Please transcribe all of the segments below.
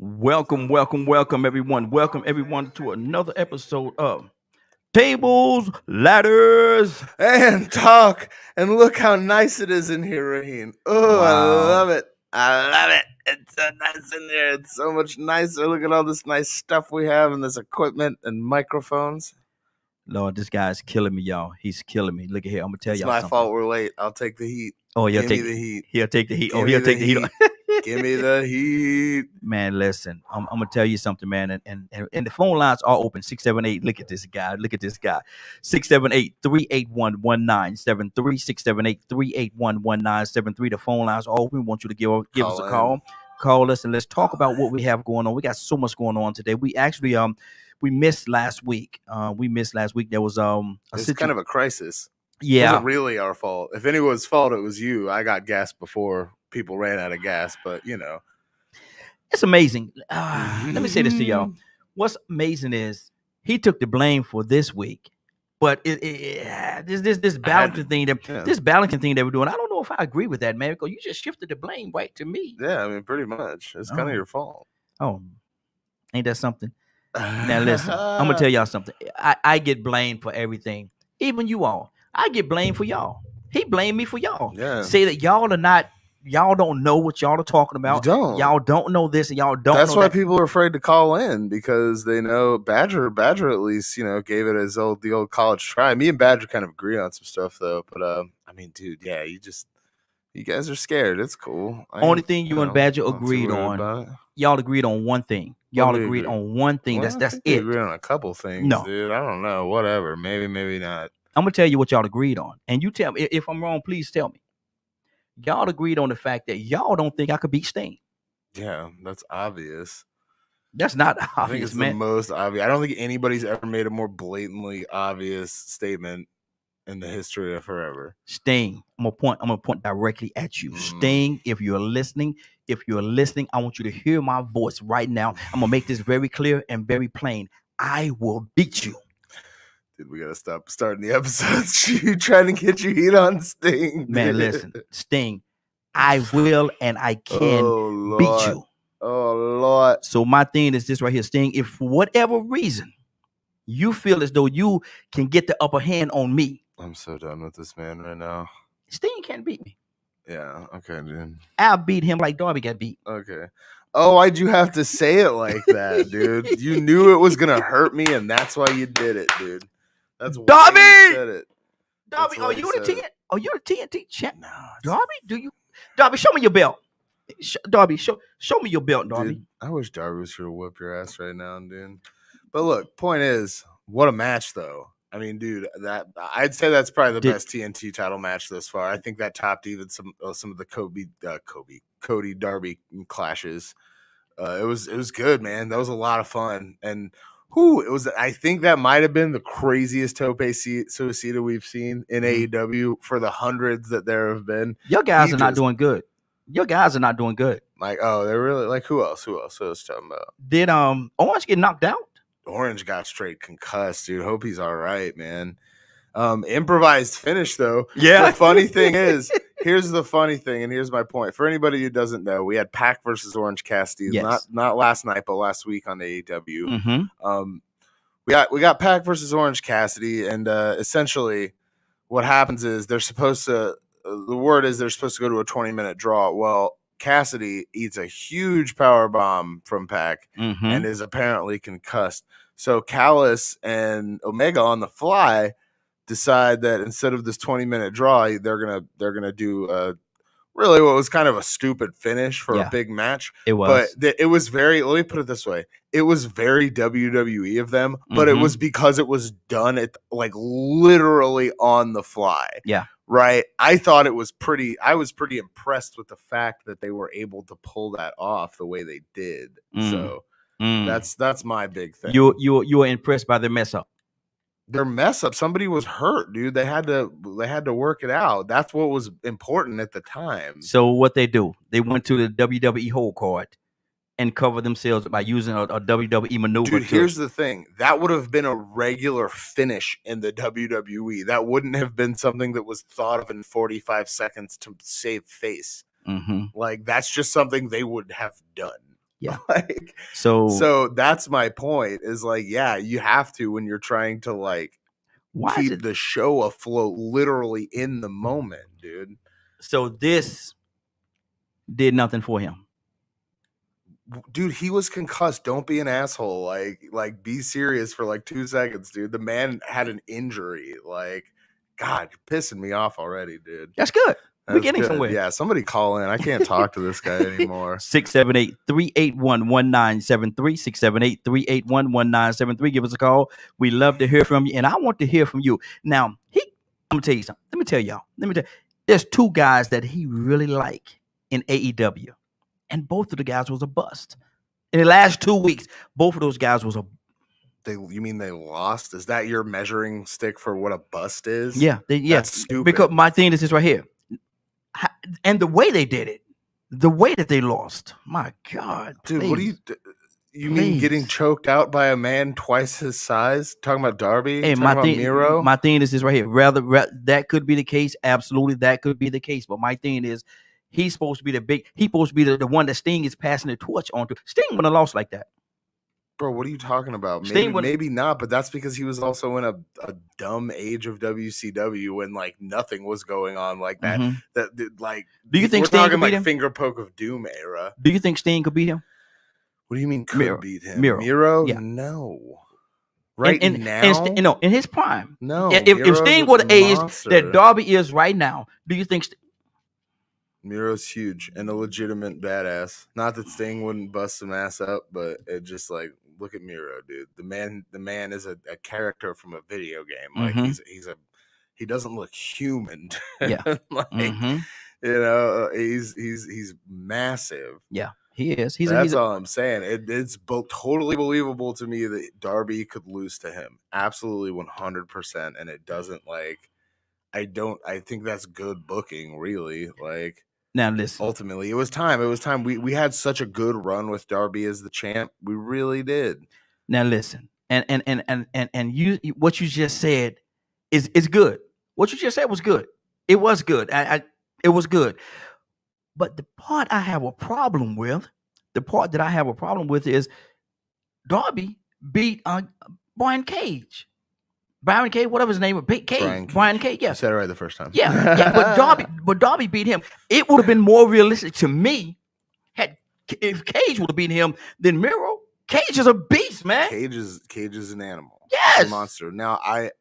Welcome, everyone. Welcome, everyone, to another episode of Tables, Ladders. And talk. And look how nice it is in here, Raheen. Oh, I Wow. love it. I love it. It's so nice in there. It's so much nicer. Look at all this nice stuff we have and this equipment and microphones. Lord, this guy's killing me, y'all. He's killing me. Look at here. I'm gonna tell It's y'all my something. fault we're late. I'll take the heat. Oh, Give me the heat. He'll take the heat. Give Oh, me he'll the take the heat. Give me the heat. Man, listen. I'm gonna tell you something, man. And the phone lines are open. 678. Look at this guy. 678-381-1973. 678-381-1973. The phone lines are open. We want you to give us a call. Call us and let's talk about what we have going on. We got so much going on today. We actually we missed last week. There was It's kind of a crisis. Yeah. It wasn't really our fault. If anyone's fault, it was you. I got gas before people ran out of gas, but you know. It's amazing. Let me say this to y'all. What's amazing is he took the blame for this week, but this balancing thing that we're doing. I don't know if I agree with that, man. Because you just shifted the blame right to me. Yeah, I mean, pretty much. It's kind of your fault. Oh, ain't that something? Now listen, I'm gonna tell y'all something. I get blamed for everything, even you all. I get blamed for y'all. He blamed me for y'all. Yeah. Say that y'all don't know what y'all are talking about. You don't. Y'all don't know this and y'all don't That's know why that. people are afraid to call in because they know Badger at least, gave it the old college try. Me and Badger kind of agree on some stuff though. But I mean, dude, yeah, you guys are scared. It's cool. Only thing you and Badger agreed on. Y'all agreed on one thing. Y'all agreed on one thing. Well, That's we it. agreed on a couple things, No. dude. I don't know. Whatever. Maybe not. I'm gonna tell you what y'all agreed on, and you tell me if I'm wrong. Please tell me. Y'all agreed on the fact that y'all don't think I could beat Sting. Yeah, that's obvious. That's not I think obvious, it's man. the most obvious. I don't think anybody's ever made a more blatantly obvious statement in the history of forever. Sting, I'm gonna point directly at you. Sting, if you're listening, I want you to hear my voice right now. I'm gonna make this very clear and very plain. I will beat you. Dude, we gotta stop starting the episodes. You trying to get your heat on Sting. Man, listen, Sting, I will and I can beat you. Oh Lord. So my thing is this right here, Sting. If for whatever reason you feel as though you can get the upper hand on me, I'm so done with this man right now. Sting can't beat me. Yeah, okay, dude. I'll beat him like Darby got beat. Okay. Oh, why'd you have to say it like that, dude? You knew it was gonna hurt me, and that's why you did it, dude. That's why Darby! you said it. Darby, are you the TNT champ? No, Darby, Darby, show me your belt. Darby, show me your belt, Darby. Dude, I wish Darby was here to whip your ass right now, dude. But look, point is, what a match, though. I mean, dude, I'd say that's probably the best TNT title match thus far. I think that topped even some of the Cody Darby clashes. It was good, man. That was a lot of fun, and I think that might have been the craziest Tope Suicida we've seen in AEW for the hundreds that there have been. Your guys are not doing good. Like, oh, they're really like who else? Who else talking about? Did Orange get knocked out? Orange got straight concussed, dude. Hope he's all right, man. Improvised finish though. Yeah. The funny thing is, here's the funny thing, and here's my point. For anybody who doesn't know, we had Pac versus Orange Cassidy, yes. not last night, but last week on AEW. Mm-hmm. We got Pac versus Orange Cassidy, and essentially, what happens is they're supposed to. The word is they're supposed to go to a 20-minute draw. Well, Cassidy eats a huge power bomb from Pac and is apparently concussed. So Callis and Omega on the fly decide that instead of this 20-minute draw, they're gonna do really what was kind of a stupid finish for a big match. It was, but it was very. Let me put it this way: it was very WWE of them, but it was because it was done at like literally on the fly. Yeah. Right. I thought it was I was pretty impressed with the fact that they were able to pull that off the way they did. So that's my big thing. You were impressed by their mess up. Their mess up. Somebody was hurt, dude. They had to work it out. That's what was important at the time. So what they do? They went to the WWE hold card and cover themselves by using a WWE maneuver. Dude, here's the thing. That would have been a regular finish in the WWE. That wouldn't have been something that was thought of in 45 seconds to save face. Like, that's just something they would have done. Yeah. Like, so that's my point. Is like, yeah, you have to when you're trying to like keep the show afloat, literally in the moment, dude. So this did nothing for him. Dude, he was concussed. Don't be an asshole. Like be serious for like 2 seconds, dude. The man had an injury. Like, God, you're pissing me off already, dude. That's good. We're getting somewhere. Yeah, somebody call in. I can't talk to this guy anymore. 678-381-1973. 678-381-1973. Give us a call. We love to hear from you, and I want to hear from you. Now, I'm gonna tell you something. Let me tell y'all. There's 2 guys that he really like in AEW, and both of the guys was a bust. In the last 2 weeks, both of those guys was a. You mean they lost? Is that your measuring stick for what a bust is? Yeah, That's stupid. Because my thing is this right here. And the way they did it, the way that they lost, my God, dude, please. What do you mean getting choked out by a man twice his size? Talking about Darby? Hey, Miro? My thing is this right here. Rather, that could be the case. Absolutely, that could be the case. But my thing is, he's supposed to be he's supposed to be the one that Sting is passing the torch on to. Sting wouldn't have lost like that. Bro, what are you talking about? Maybe not, but that's because he was also in a dumb age of WCW when like nothing was going on like that. Mm-hmm. That like, do you think we're Sting talking could beat like him? Finger Poke of Doom era? Do you think Sting could beat him? What do you mean could beat him? Miro? Yeah. No. Now, in his prime. No. If Sting were the age that Darby is right now, do you think Miro's huge and a legitimate badass? Not that Sting wouldn't bust some ass up, but it just like, look at Miro, dude. The man is a character from a video game. Like he doesn't look human. Yeah. Like, you know, he's massive. Yeah, he is. That's all I'm saying. It's totally believable to me that Darby could lose to him. Absolutely 100%. And it doesn't like, I think that's good booking, really. Like, now listen. Ultimately, it was time. We had such a good run with Darby as the champ. We really did. Now listen, and you, what you just said is good. What you just said was good. It was good. It was good. But the part I have a problem with, is Darby beat Brian Cage. Brian Cage, whatever his name was, Brian Cage. Yeah, you said it right the first time. Yeah. But Darby beat him. It would have been more realistic to me if Cage would have beaten him than Miro. Cage is a beast, man. Cage is an animal. Yes, he's a monster. Now, I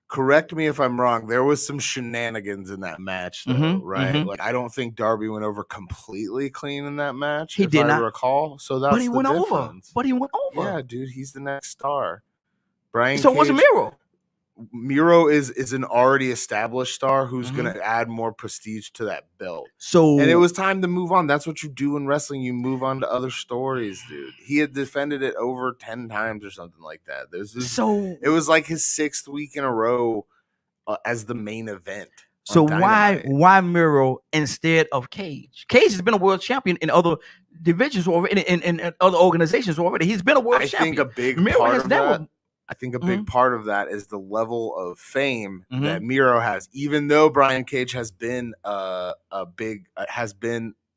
correct me if I'm wrong. There was some shenanigans in that match, though, right? Mm-hmm. Like, I don't think Darby went over completely clean in that match. He did not recall. So that's but he went over. But he went over. Yeah, dude, he's the next star. Brian so Cage, what's Miro? Miro is an already established star who's going to add more prestige to that belt. And it was time to move on. That's what you do in wrestling. You move on to other stories, dude. He had defended it over 10 times or something like that. It was like his 6th week in a row as the main event. So why Miro instead of Cage? Cage has been a world champion in other divisions already, in other organizations already. He's been a world champion. I think a big part of that. I think a big part of that is the level of fame that Miro has. Even though Brian Cage has been a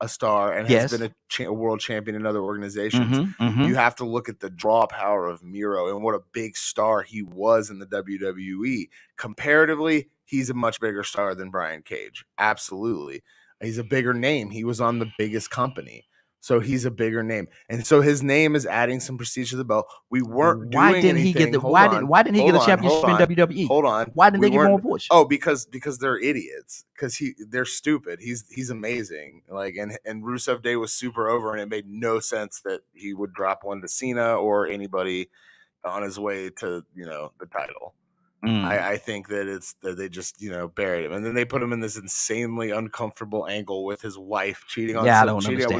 star and has been a world champion in other organizations, you have to look at the draw power of Miro and what a big star he was in the WWE. Comparatively, he's a much bigger star than Brian Cage. Absolutely. He's a bigger name. He was on the biggest company. So he's a bigger name, and so his name is adding some prestige to the belt. We weren't. Why didn't he get the? Why didn't he get a championship in WWE? Hold on. Why didn't they give more push? Oh, because they're idiots. Because they're stupid. He's amazing. Like and Rusev Day was super over, and it made no sense that he would drop one to Cena or anybody on his way to the title. I think that they just buried him, and then they put him in this insanely uncomfortable angle with his wife cheating on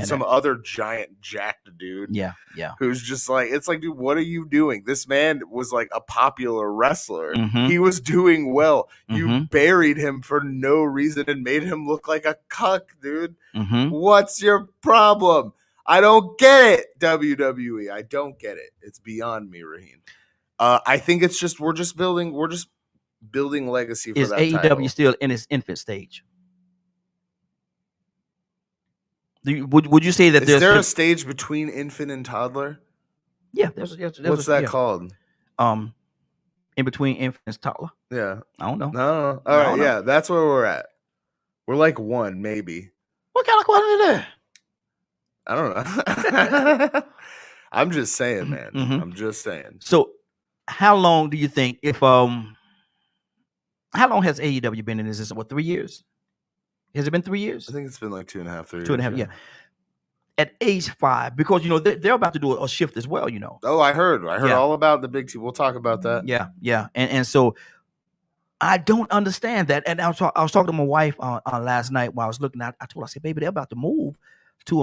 some other giant jacked dude. Yeah, who's just like, it's like, dude, what are you doing? This man was like a popular wrestler. He was doing well. You buried him for no reason and made him look like a cuck, dude. What's your problem? I don't get it, WWE. I don't get it. It's beyond me, Raheen. I think it's just we're just building legacy for that title. Is AEW still in its infant stage? Would you say that Is there a stage between infant and toddler? Yeah, What's that called? In between infant and toddler. Yeah, I don't know. No, all right, yeah, that's where we're at. We're like one, maybe. What kind of question is that? I don't know. I'm just saying, man. I'm just saying. So, how long do you think how long has AEW been in this? What, 3 years? Has it been 3 years? I think it's been like 2.5, 3 years. 2.5, yeah. At age 5, because they're about to do a shift as well. Oh, I heard all about the big team. We'll talk about that. Yeah, and so I don't understand that. And I was talking to my wife last night while I was looking at. I told her, I said, baby, they're about to move to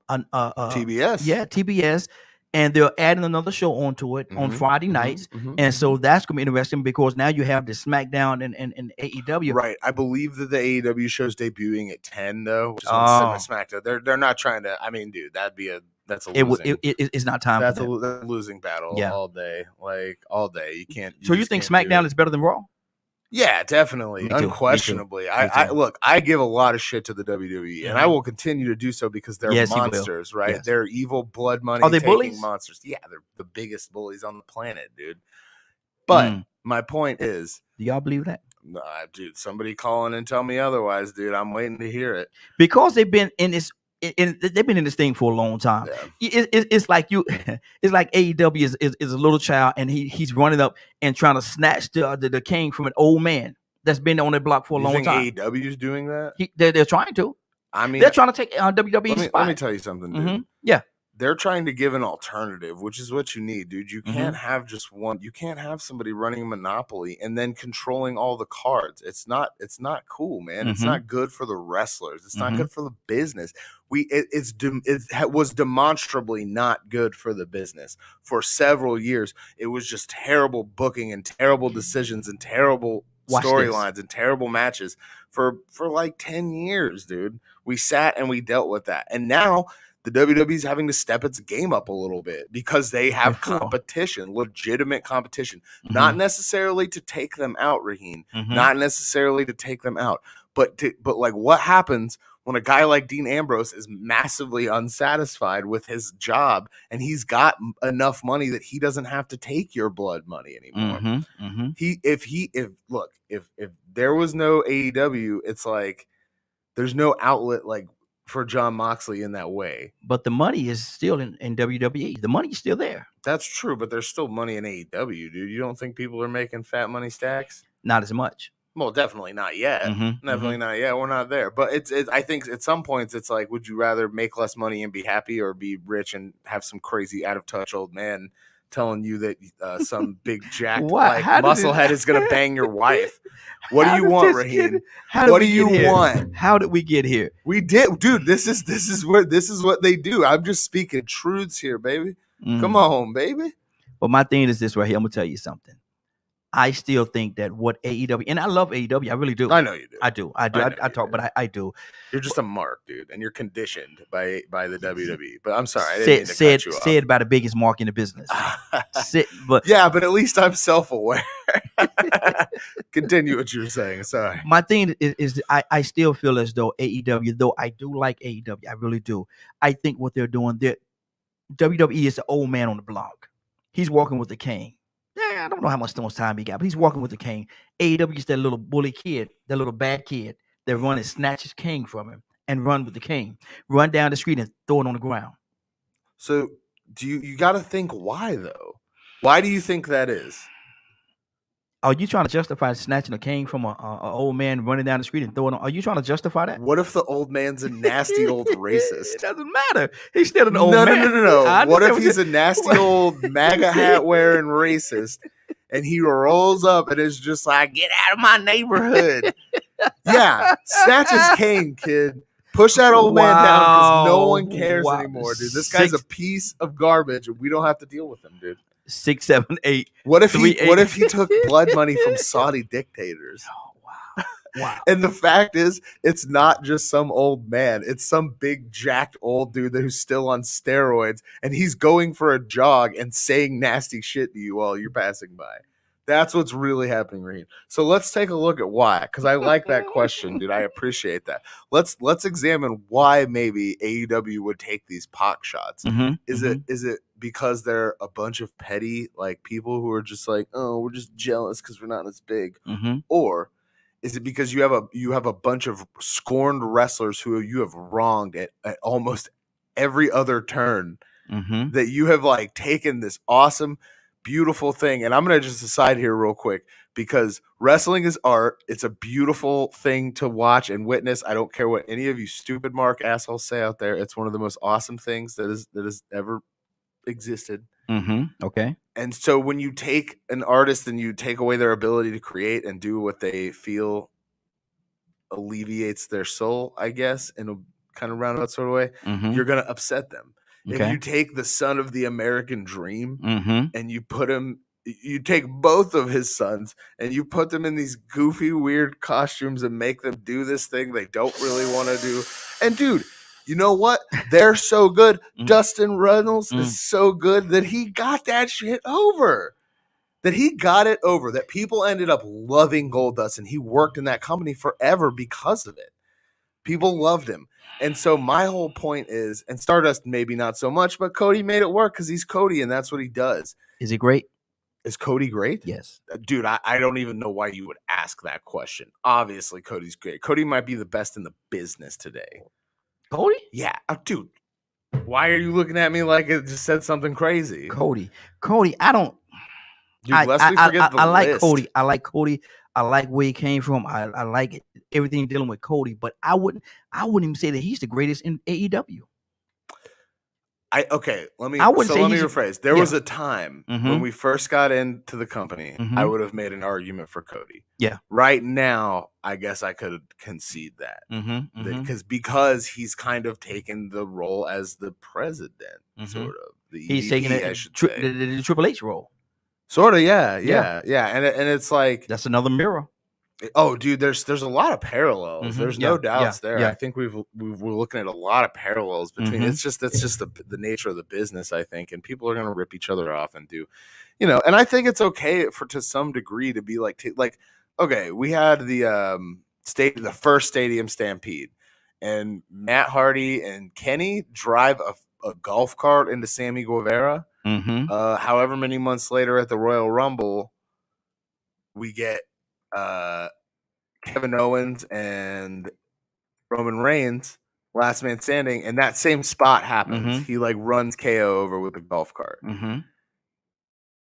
TBS. Yeah, TBS. And they're adding another show onto it on Friday nights. And so that's going to be interesting because now you have the SmackDown and AEW. Right. I believe that the AEW show's debuting at 10, though, which is on SmackDown. They're not trying to, I mean, dude, that's a losing. It's not time that's for that. That's a losing battle all day. Like, all day. You can't. So you think SmackDown is better than Raw? Yeah, definitely. Unquestionably. I give a lot of shit to the WWE, and I will continue to do so because they're monsters, right? Yes. They're evil, blood money taking bullies? Monsters. Yeah, they're the biggest bullies on the planet, dude. But my point is, do y'all believe that? Dude, somebody calling and tell me otherwise, dude. I'm waiting to hear it. Because they've been in this they've been in this thing for a long time. Yeah. It's like it's like AEW is a little child, and he's running up and trying to snatch the king from an old man that's been on the block for a long time. AEW is doing that? They're trying to. I mean, they're trying to take WWE spot. Let me tell you something, dude. Yeah. They're trying to give an alternative, which is what you need, dude. You can't have just one. You can't have somebody running a monopoly and then controlling all the cards. It's not cool, man. It's not good for the wrestlers. It's not good for the business. It was demonstrably not good for the business for several years. It was just terrible booking and terrible decisions and terrible storylines and terrible matches for like 10 years, dude. We sat and we dealt with that. And now the WWE's having to step its game up a little bit because they have competition, legitimate competition, not necessarily to take them out, Raheen, not necessarily to take them out, but like what happens when a guy like Dean Ambrose is massively unsatisfied with his job and he's got enough money that he doesn't have to take your blood money anymore. If there was no AEW, it's like there's no outlet like for Jon Moxley in that way. But the money is still in WWE. The money is still there. That's true, but there's still money in AEW, dude. You don't think people are making fat money stacks? Not as much. Well, definitely not yet. Definitely not yet. We're not there. But it's I think at some points it's like, would you rather make less money and be happy or be rich and have some crazy out of touch old man telling you that some big jacked musclehead is going to bang your wife? What do you want, Raheen? What do you want? How did we get here? We did, dude. This is what they do. I'm just speaking truths here, baby. Come on, baby. But my thing is this right here. I'm gonna tell you something. I still think that what AEW, and I love AEW, I really do. I know you do. I do. I talk, but I do. You're just a mark, dude, and you're conditioned by the WWE. But I'm sorry, I didn't mean to cut you off. Said by the biggest mark in the business. But at least I'm self-aware. Continue what you're saying. Sorry. My thing is I still feel as though AEW, though I do like AEW, I really do. I think what they're doing, WWE is the old man on the block. He's walking with the cane. Yeah, I don't know how much time he got, but he's walking with the cane. AEW is that little bully kid, that little bad kid that run and snatch his cane from him and run with the cane, run down the street and throw it on the ground. So you got to think why though? Why do you think that is? Are you trying to justify snatching a cane from an old man running down the street and throwing it on? Are you trying to justify that? What if the old man's a nasty old racist? It doesn't matter. He's still an old man. No. What if he's a nasty old MAGA hat wearing racist and he rolls up and is just like, get out of my neighborhood? Yeah, snatch his cane, kid. Push that old man down because no one cares anymore, dude. This guy's a piece of garbage and we don't have to deal with him, dude. 6, 7, 8. What if he took blood money from Saudi dictators? Oh, wow. And the fact is, it's not just some old man. It's some big jacked old dude who's still on steroids, and he's going for a jog and saying nasty shit to you while you're passing by. That's what's really happening, Raheem. So let's take a look at why, because I like that question, dude. I appreciate that. Let's examine why maybe AEW would take these Pac shots. Is it because they're a bunch of petty like people who are just like, oh, we're just jealous because we're not as big, or is it because you have a bunch of scorned wrestlers who you have wronged at almost every other turn, that you have like taken this awesome, beautiful thing? And I'm going to just aside here real quick, because wrestling is art. It's a beautiful thing to watch and witness. I don't care what any of you stupid Mark assholes say out there. It's one of the most awesome things that has ever existed. Okay. And so when you take an artist and you take away their ability to create and do what they feel alleviates their soul, I guess, in a kind of roundabout sort of way, you're going to upset them. Okay. If you take the son of the American dream and you take both of his sons and you put them in these goofy, weird costumes and make them do this thing they don't really want to do. And dude, you know what? They're so good. Dustin Reynolds is so good that he got that shit over. That people ended up loving Goldust, and he worked in that company forever because of it. People loved him. And so my whole point is, and Stardust maybe not so much, but Cody made it work because he's Cody and that's what he does. Is he great? Is Cody great? Yes. Dude, I don't even know why you would ask that question. Obviously, Cody's great. Cody might be the best in the business today. Cody? Yeah. Dude, why are you looking at me like it just said something crazy? Cody, I don't... Dude, I like Cody. I like Cody. I like where he came from. I like everything dealing with Cody, but I wouldn't even say that he's the greatest in AEW. Let me rephrase. There was a time when we first got into the company, I would have made an argument for Cody. Yeah. Right now, I guess I could concede that. Because he's kind of taken the role as the president, sort of. He's taking the Triple H role. Sort of, yeah. And it's like, that's another mirror. Oh, dude, there's a lot of parallels. There's no doubts there. Yeah. I think we're looking at a lot of parallels between. It's just the nature of the business, I think, and people are gonna rip each other off and do, And I think it's okay to some degree to be like okay, we had the first Stadium Stampede, and Matt Hardy and Kenny drive a golf cart into Sammy Guevara. However many months later at the Royal Rumble, we get Kevin Owens and Roman Reigns, last man standing, and that same spot happens. He runs KO over with a golf cart.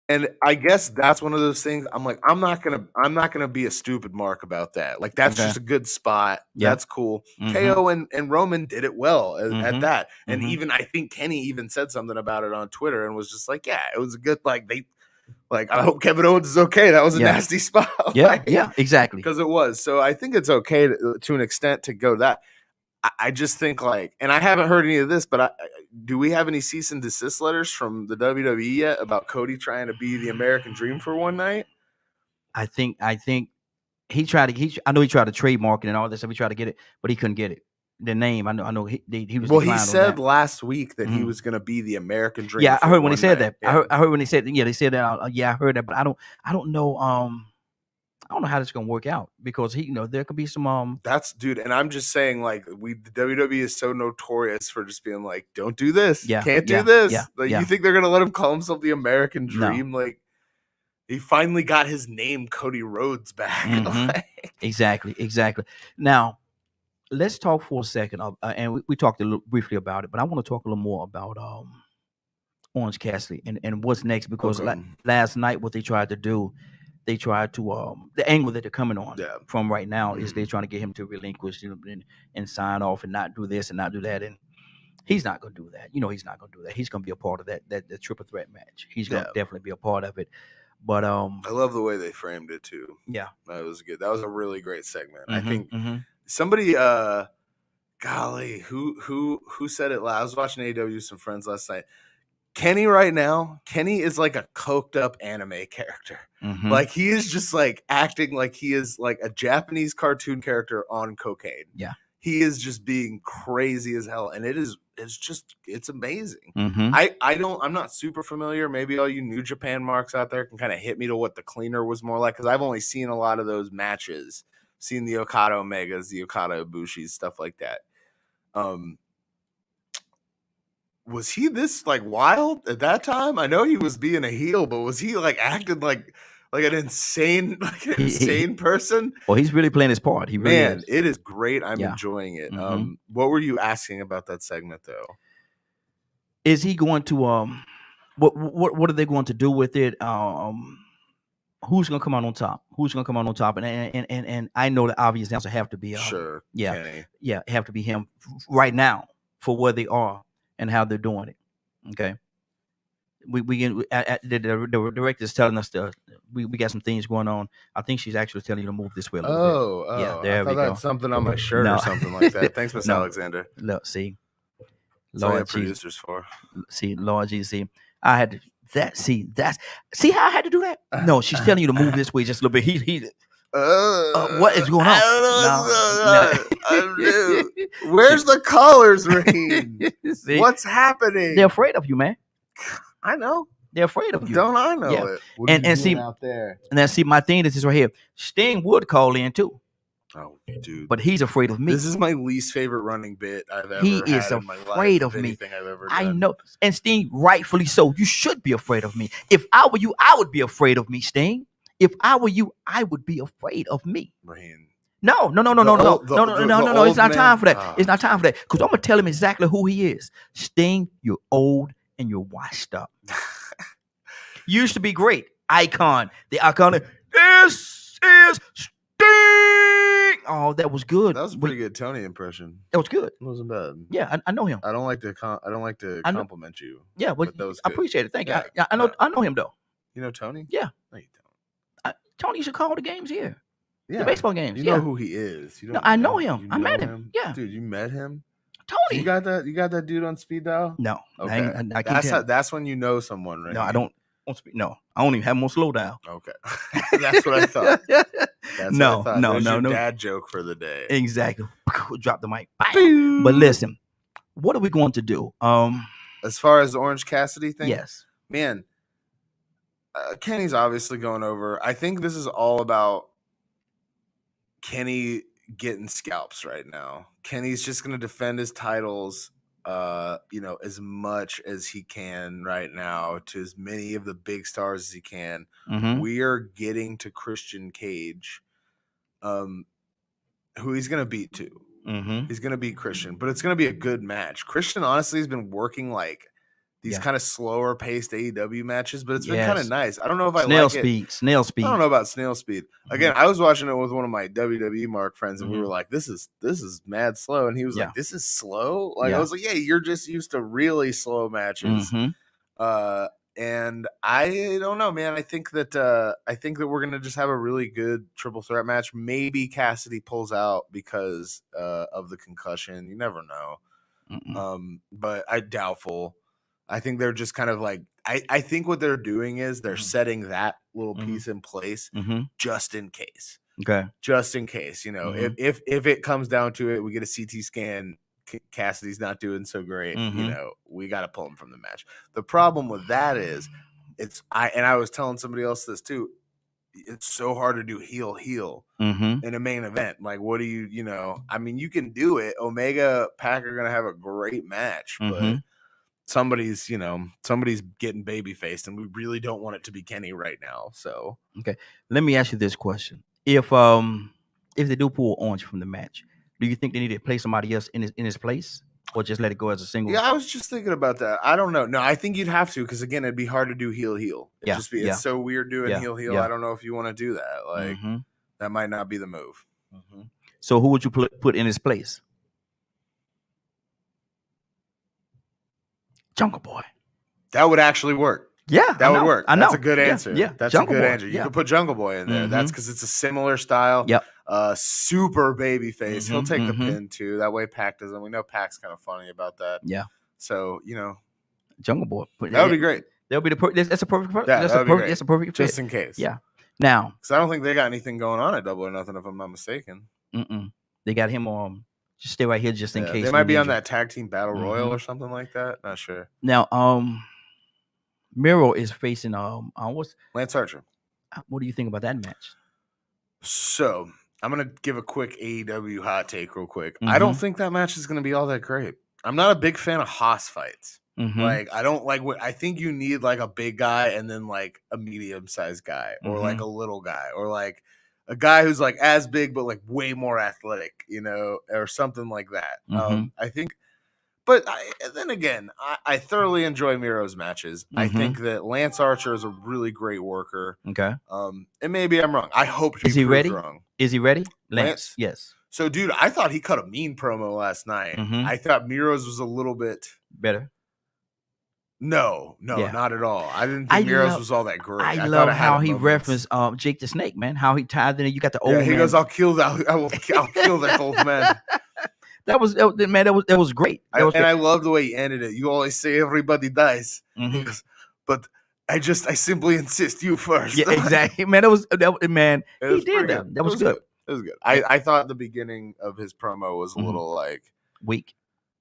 And I guess that's one of those things. I'm like, I'm not gonna be a stupid mark about that. Like, that's just a good spot. Yep. That's cool. KO and Roman did it well at that. And even I think Kenny even said something about it on Twitter and was just like, yeah, it was a good I hope Kevin Owens is okay. That was a nasty spot. Yeah, exactly. Because it was. So I think it's okay to an extent to go that. I just think and I haven't heard any of this, but do we have any cease and desist letters from the WWE yet about Cody trying to be the American Dream for one night? I think he tried to. I know he tried to trademark it and all this stuff. He tried to get it, but he couldn't get it. The name, I know he was. Well, he said last week that he was going to be the American Dream. Yeah, I heard when he said that. Yeah. I heard when he said. Yeah, they said that. I heard that, but I don't know. I don't know how this is gonna work out because there could be some That's dude, and I'm just saying the WWE is so notorious for just being like, don't do this, can't do this. You think they're gonna let him call himself the American Dream? No. He finally got his name, Cody Rhodes, back. Exactly. Now, let's talk for a second, and we talked a little briefly about it, but I want to talk a little more about Orange Cassidy and what's next because last night what they tried to do. They tried to the angle that they're coming on from right now is they're trying to get him to relinquish and sign off and not do this and not do that, and he's not going to do that. He's not going to do that. He's going to be a part of that triple threat match. He's going to definitely be a part of it. But I love the way they framed it too. Yeah, that was good. That was a really great segment. I think somebody, golly, who said it last? I was watching AEW with some friends last night. Kenny right now, is like a coked up anime character. He is just acting like he is like a Japanese cartoon character on cocaine. Yeah. he is just being crazy as hell, and it's amazing. Mm-hmm. I'm not super familiar. Maybe all you New Japan marks out there can kind of hit me to what the cleaner was more like, because I've only seen a lot of those matches, seen the Okada Omegas, the Okada Ibushis, stuff like that. Was he this like wild at that time? I know he was being a heel, but was he like acting like an insane person? Well, he's really playing his part. He really is. It is great. I'm Yeah. enjoying it. Mhm. What were you asking about that segment though? Is he going to what are they going to do with it? Who's going to come out on top? Who's going to come out on top? And I know the obvious answer have to be Sure. Yeah. Kenny. Yeah, it have to be him right now for where they are and how they're doing it. Okay. The director's telling us we got some things going on. I think she's actually telling you to move this way a little bit. Yeah, there I we thought go. that's something on my shirt No. or something like that. Thanks, Miss No. Alexander. Look, see, That's what Lord Jesus, producers for. see, Lord Jesus, see, I had to see how I had to do that. No, she's telling you to move this way just a little bit. He what is going on? I don't know. Where's the colors, Raheem? See, What's happening? they're afraid of you, man. I know. They're afraid of you. Don't I know Yeah. it? What And- are you and see- doing out there? And then see, my thing is this right here. Sting would call in too, Oh, dude. but he's afraid of me. This is my least favorite running bit I've ever He had is in my afraid life, of me. anything I've ever I done. know, and Sting, rightfully so. You should be afraid of me. If I were you, I would be afraid of me, Sting. If I were you, I would be afraid of me. Raheem. No. The It's not old time for that. man. It's not time for that. Because I'm gonna tell him exactly who he is. Sting, you're old and you're washed up. You used to be great. Icon. The iconic. This is Sting. Oh, that was good. That was a pretty good Tony impression. That was good. It wasn't bad. Yeah, I know him. I don't like to I know- compliment you. Yeah, well, but that was I good. appreciate it. Thank you. Yeah, I know him though. You know Tony? Yeah. No, you don't. Tony should call the games here. Yeah. The baseball games. You Yeah. know who he is. You No, don't I know him. you I met know him. Yeah. Dude, you met him? Tony. You got that dude on speed dial? No. Okay. I can't tell. That's when you know someone, right? No, I don't. No, I don't even have him on slow down. Okay. That's what I thought. That's No, what I thought. no, There's no, your no. dad joke for the day. Exactly. Drop the mic. Bam. But listen, what are we going to do? As far as the Orange Cassidy thing, Yes. man, Kenny's obviously going over. I think this is all about Kenny getting scalps right now. Kenny's just going to defend his titles, as much as he can right now to as many of the big stars as he can. Mm-hmm. We are getting to Christian Cage, who he's going to beat too. Mm-hmm. He's going to beat Christian, but it's going to be a good match. Christian honestly has been working like these kind of slower paced AEW matches, but it's been kind of nice. I don't know if I Snail like speed. it. Snail speed. I don't know about snail speed. Again, I was watching it with one of my WWE Mark friends, and we were like, "This is mad slow," and he was like, "This is slow." Like I was like, "Yeah, you're just used to really slow matches." Mm-hmm. And I don't know, man. I think that we're gonna just have a really good triple threat match. Maybe Cassidy pulls out because of the concussion. You never know. But I doubtful. I think they're just kind of like I think what they're doing is they're setting that little piece in place just in case. Okay. Just in case, if it comes down to it, we get a CT scan. Cassidy's not doing so great. We got to pull him from the match. The problem with that is I was telling somebody else this too. It's so hard to do heel in a main event. Like, what do you I mean, you can do it. Omega Pac are going to have a great match, but somebody's getting baby faced, and we really don't want it to be Kenny right now. So, okay. Let me ask you this question. If they do pull Orange from the match, do you think they need to play somebody else in his place, or just let it go as a single? Yeah, I was just thinking about that. I don't know. No, I think you'd have to, because again, it'd be hard to do heel. It's so weird doing heel. Yeah. I don't know if you want to do that. Like that might not be the move. So who would you put in his place? Jungle Boy. That would actually work. Yeah, that would work. I know. That's a good answer. Yeah, that's Jungle a good Boy. answer. You could put Jungle Boy in there. That's because it's a similar style. Yep. Super baby face. He'll take the pin too. That way Pac doesn't. We know Pac's kind of funny about that. Yeah. So Jungle Boy. That would be great. That would be that's a perfect. That's a perfect. Just in case. Yeah. Now, because I don't think they got anything going on at Double or Nothing, if I'm not mistaken. they got him Just stay right here, just in case they might we be need on you. that tag team battle royal Mhm. or something like that. Not sure. Now, Miro is facing what do you think about that match? So I'm gonna give a quick AEW hot take real quick. I don't think that match is gonna be all that great. I'm not a big fan of Haas fights. Like, I don't like what I think you need, like a big guy and then like a medium-sized guy, or like a little guy, or like a guy who's like as big but like way more athletic, or something like that. I think, but then again, I thoroughly enjoy Miro's matches. I think that Lance Archer is a really great worker. Okay. And maybe I'm wrong. I hope to Is be he ready? wrong. Is he ready? Lance? Yes. So, dude, I thought he cut a mean promo last night. I thought Miro's was a little bit better. No, Yeah. not at all. I didn't think Miro's was all that great. I thought love it had how he moments. referenced Jake the Snake, man. How he tied in. You got the old Yeah, he man. goes, "I'll kill that. I'll kill that old man." That was great. And I love the way he ended it. You always say everybody dies, He goes, but I simply insist you first. Yeah, exactly, man. Man. It He was did pretty that. That was good. It was good. I thought the beginning of his promo was a little like weak.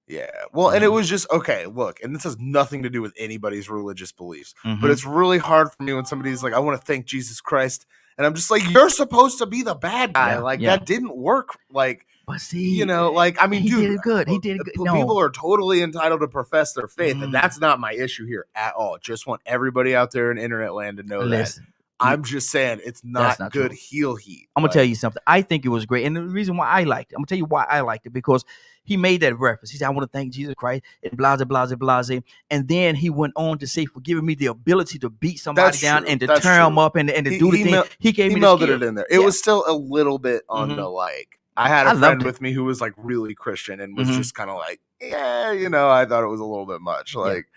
Yeah. Well, and it was just, okay, look, and this has nothing to do with anybody's religious beliefs, but it's really hard for me when somebody's like, I want to thank Jesus Christ. And I'm just like, you're supposed to be the bad guy. That didn't work. Like, but see, I mean, he dude, did good. He did good. No. People are totally entitled to profess their faith, and that's not my issue here at all. Just want everybody out there in internet land to know that. I'm just saying it's not good true. Heel heat. I'm gonna tell you something. I think it was great, and the reason why I liked it, I'm gonna tell you why I liked it, because he made that reference. He said, "I want to thank Jesus Christ," and blah blah blah blah, and then he went on to say, "For giving me the ability to beat somebody down and to turn them up and to do the thing." He gave me the melded it in there. It was still a little bit on the like. I had a friend with me who was like really Christian and was just kind of like, yeah, I thought it was a little bit much, like.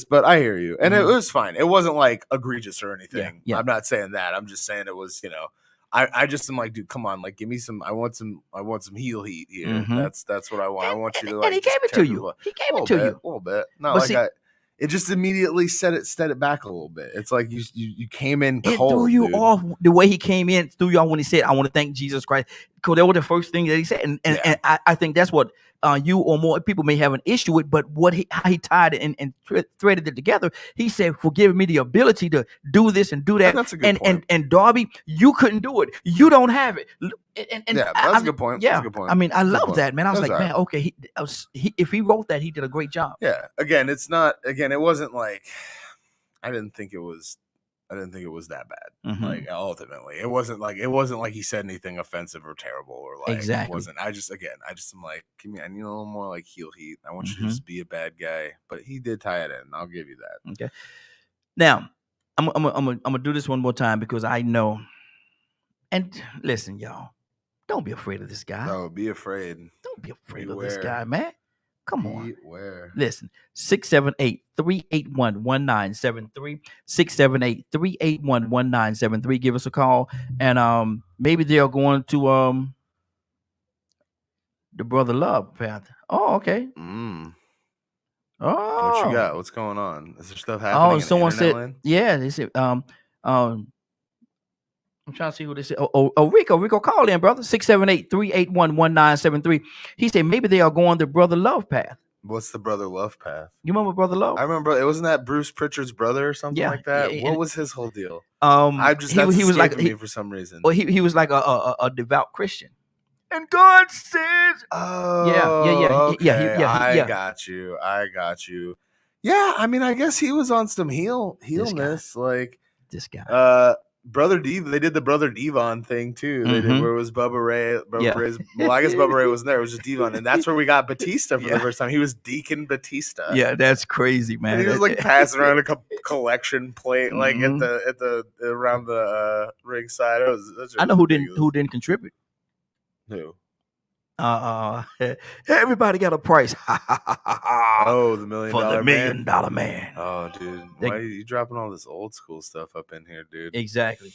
But I hear you, and it was fine. It wasn't like egregious or anything. Yeah. I'm not saying that. I'm just saying it was. I just am like, dude, come on, like, give me some. I want some heel heat here. That's what I want. I want you to like. And he gave it to you. He gave it to you a little bit. Not like it just immediately set it back a little bit. It's like you came in cold. It threw you off the way he came in. Threw you off when he said, "I want to thank Jesus Christ," because that was the first thing that he said, and I think that's what you or more people may have an issue with. But how he tied it and threaded it together. He said, "For giving me the ability to do this and do that." That's a good point. And Darby, you couldn't do it. You don't have it. And that's a good point. Yeah, that's a good point. I mean, I love that, man. I was like, man, okay. If he wrote that, he did a great job. Yeah. Again, it's not. Again, it wasn't like. I didn't think it was that bad. Like, ultimately, it wasn't like he said anything offensive or terrible or like. Exactly. It wasn't. I just am like, I need a little more like heel heat. I want you to just be a bad guy. But he did tie it in. I'll give you that. Okay. Now, I'm gonna do this one more time because I know. And listen, y'all, don't be afraid of this guy. No, be afraid. Don't be afraid of this guy, man. Come on. Beware. Listen, 678-381-1973. 678-381-1973. Give us a call. And maybe they're going to the Brother Love path. Oh, okay. Oh. What you got? What's going on? Is there stuff happening? Oh, someone said, yeah, they said, I'm trying to see who they said. Rico, call in, brother. 678-381-1973. He said maybe they are going the Brother Love path. What's the Brother Love path? You remember Brother Love? I remember. It wasn't that Bruce Pritchard's brother or something like that. What was his whole deal? He was like me for some reason. Well, he was like a devout Christian. And God says, "Oh, yeah. I got you. Yeah, I mean, I guess he was on some heelness, like this guy. Brother Dev, they did the Brother Devon thing too. They did where it was Bubba Ray. Ray's, well, I guess Bubba Ray wasn't there. It was just Devon, and that's where we got Batista for the first time. He was Deacon Batista. Yeah, that's crazy, man. And he was like passing around a collection plate, like at the around the ringside. I know who didn't contribute. Who? Everybody got a price. Oh, the $1 million for the $1 million man. Oh, dude, why are you dropping all this old school stuff up in here, dude? Exactly.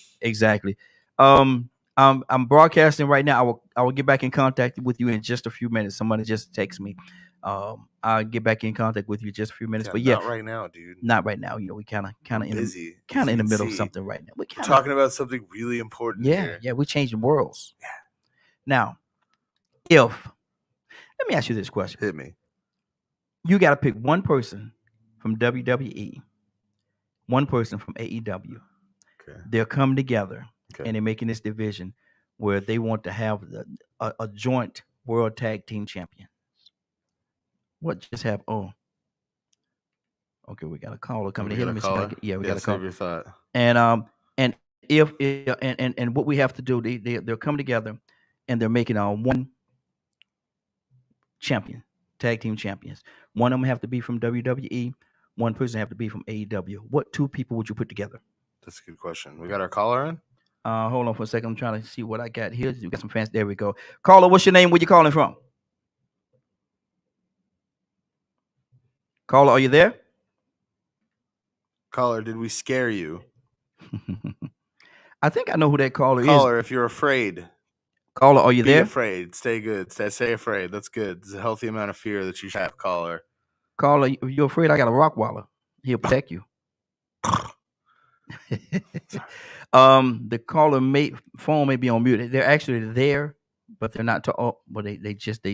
I'm broadcasting right now. I will get back in contact with you in just a few minutes. Somebody just text me. I'll get back in contact with you in just a few minutes. But not right now, dude. Not right now. We kind of busy, in the middle of something right now. We're talking about something really important. Yeah, we're changing worlds. Yeah. Now, if Let me ask you this question. Hit me. You got to pick one person from WWE, one person from AEW. Okay. They're coming together Okay. and they're making this division where they want to have a joint World Tag Team Champions. What just happened? Oh, okay, we got a caller coming to hit me. Yeah, we got a call. Your thought. And if and what we have to do, they're coming together and they're making one champion, tag team champions. One of them have to be from WWE. One person have to be from AEW. What two people would you put together? That's a good question. We got our caller in. Hold on for a second. I'm trying to see what I got here. You got some fans. There we go. Caller, what's your name? Where you calling from? Caller, are you there? Caller, did we scare you? I think I know who that caller is. Caller, if you're afraid. Caller, are you there? Be afraid. Stay good. Stay afraid. That's good. There's a healthy amount of fear that you should have, caller. Caller, you're afraid? I got a Rockwaller. He'll protect you. The caller phone may be on mute. They're actually there, but they're not. But they just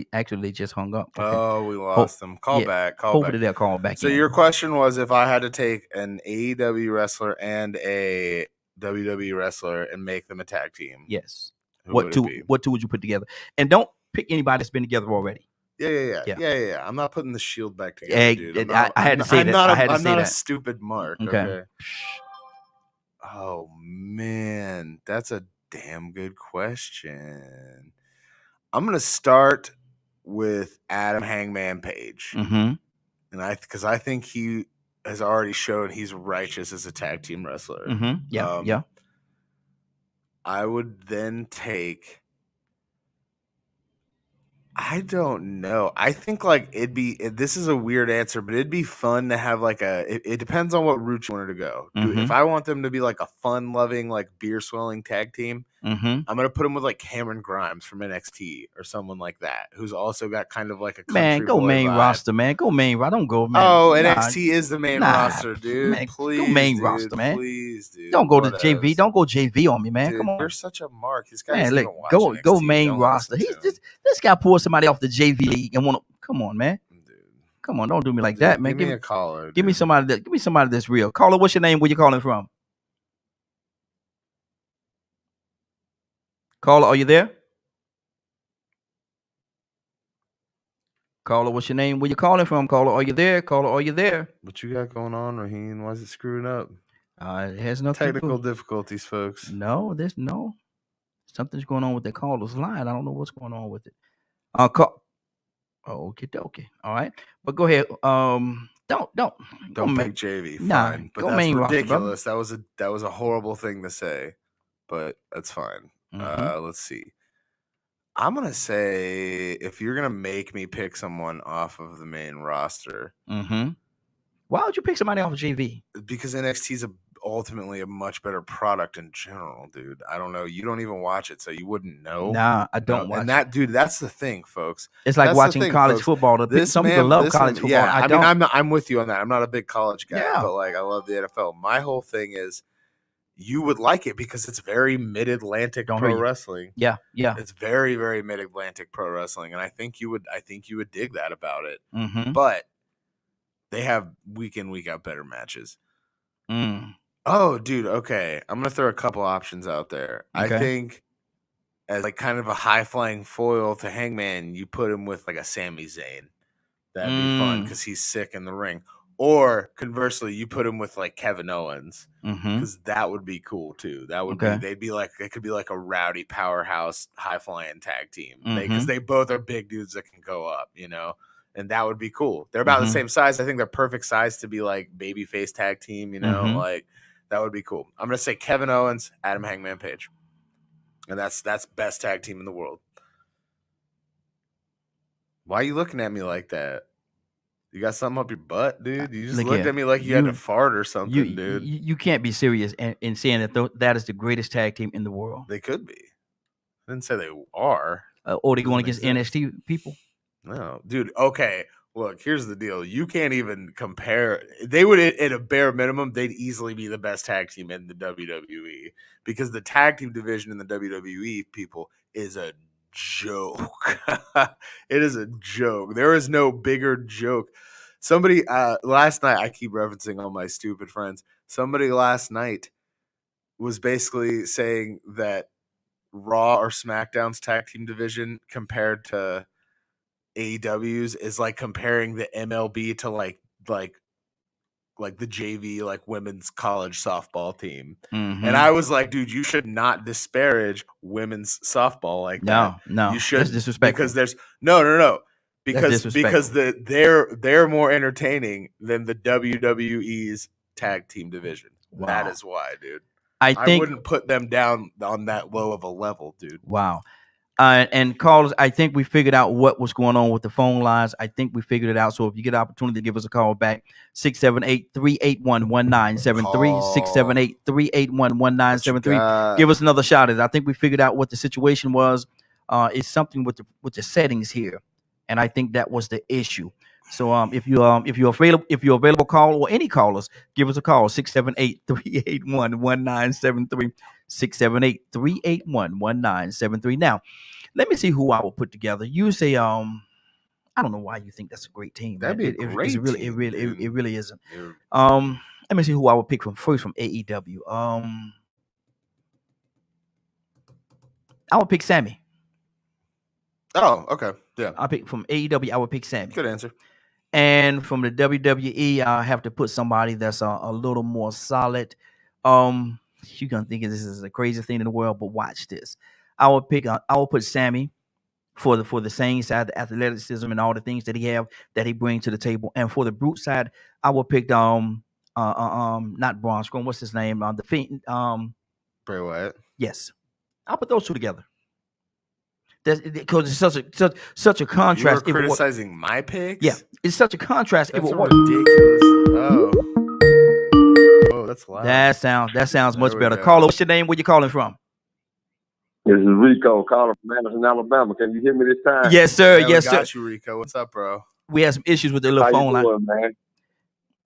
hung up. Okay. Oh, we lost them. Call back. Hopefully they'll call back. So your question was, if I had to take an AEW wrestler and a WWE wrestler and make them a tag team, yes. What two would you put together? And don't pick anybody that's been together already. Yeah. I'm not putting the Shield back together, dude. I had to say that. I'm not a stupid mark. Okay. Oh man, that's a damn good question. I'm gonna start with Adam Hangman Page, and because I think he has already shown he's righteous as a tag team wrestler. Yeah. I would then take. I don't know. I think this is a weird answer, but it'd be fun to have it depends on what route you wanted to go. If I want them to be like a fun loving, like beer swelling tag team, I'm going to put them with like Cameron Grimes from NXT or someone like that, who's also got kind of like a country go boy main vibe. roster, man. Go main roster. Don't go, man. Oh, NXT is the main roster, dude. Man, please, go main roster, man. Please, dude. Don't go to JV. Don't go JV on me, man. Dude, Come on. You're such a mark. This guy man, look, go main roster. He's this guy pulled somebody off the JV league and want to come on, man. Dude. Come on, don't do me like that, man. Give me a caller. Give me somebody that's real. Caller, what's your name? Where you calling from? Caller, are you there? Caller, what's your name? Where you calling from? Caller, are you there? Caller, are you there? What you got going on, Raheem? Why is it screwing up? It has nothing technical difficulties, folks. No, there's no. Something's going on with the caller's line. I don't know what's going on with it. Okay. All right, but go ahead. Don't pick JV. Fine, but that's ridiculous. That was a horrible thing to say, but that's fine. Let's see. I'm gonna say, if you're gonna make me pick someone off of the main roster, why would you pick somebody off of JV? Because NXT is ultimately a much better product in general, dude. I don't know. You don't even watch it, so you wouldn't know. Nah, I don't watch. And that, dude, that's the thing, folks. It's like watching college football. Some people love college football. Yeah, I mean, I'm with you on that. I'm not a big college guy, but I love the NFL. My whole thing is, you would like it because it's very mid-Atlantic pro wrestling. Yeah. It's very, very mid-Atlantic pro wrestling, and I think you would dig that about it. But they have week in, week out better matches. Oh, dude. Okay, I'm gonna throw a couple options out there. Okay. I think as like kind of a high-flying foil to Hangman, you put him with like a Sami Zayn. That'd be fun because he's sick in the ring. Or conversely, you put him with like Kevin Owens because that would be cool too. That would be it could be like a rowdy powerhouse high flying tag team because they both are big dudes that can go up, and that would be cool. They're about the same size. I think they're perfect size to be like babyface tag team, like that would be cool. I'm gonna say Kevin Owens, Adam Hangman Page, and that's best tag team in the world. Why are you looking at me like that? You got something up your butt, dude? You just looked at me like you had to fart or something, dude. You can't be serious in saying that that is the greatest tag team in the world. They could be. I didn't say they are. Or they going against NXT people? No, dude. Okay, look. Here's the deal. You can't even compare. They would, at a bare minimum, they'd easily be the best tag team in the WWE because the tag team division in the WWE people is a joke. It is a joke. There is no bigger joke. Somebody last night, I keep referencing all my stupid friends. Somebody last night was basically saying that Raw or SmackDown's tag team division compared to AEW's is like comparing the MLB to like the JV, like women's college softball team. Mm-hmm. And I was like, dude, you should not disparage women's softball like that. No, you should, that's disrespectful. because there's no because they're more entertaining than the WWE's tag team division. Wow. That is why, dude. I wouldn't put them down on that low of a level, dude. Wow. And callers, I think we figured out what was going on with the phone lines. I think we figured it out. So if you get an opportunity to give us a call back, 678-381-1973, 678-381-1973. Give us another shot at it. I think we figured out what the situation was. It's something with the settings here, and I think that was the issue. So if you're available, call, or any callers, give us a call, 678-381-1973. 678-381-1973. Now, let me see who I will put together. You say, I don't know why you think that's a great team. That'd be a great team. It really isn't. Let me see who I would pick from AEW. I would pick Sammy. Oh, okay. Yeah. I'll pick from AEW. I would pick Sammy. Good answer. And from the WWE, I have to put somebody that's a little more solid. You're gonna think this is the craziest thing in the world, but watch this. I will put Sammy for the same side, the athleticism and all the things that he brings to the table. And for the brute side, I will pick not Braun Strowman. What's his name? The Fiend. Bray Wyatt. Yes, I'll put those two together. Because it's such a contrast. You were criticizing my picks? Yeah, it's such a contrast. That's it would work. Ridiculous. Oh, that's loud. That sounds much better. Carlo, what's your name? Where you calling from? This is Rico calling from Anderson, Alabama. Can you hear me this time? Yes, sir. Yeah, yes, we sir. got you, Rico. What's up, bro? We had some issues with the little phone line. Doing, man?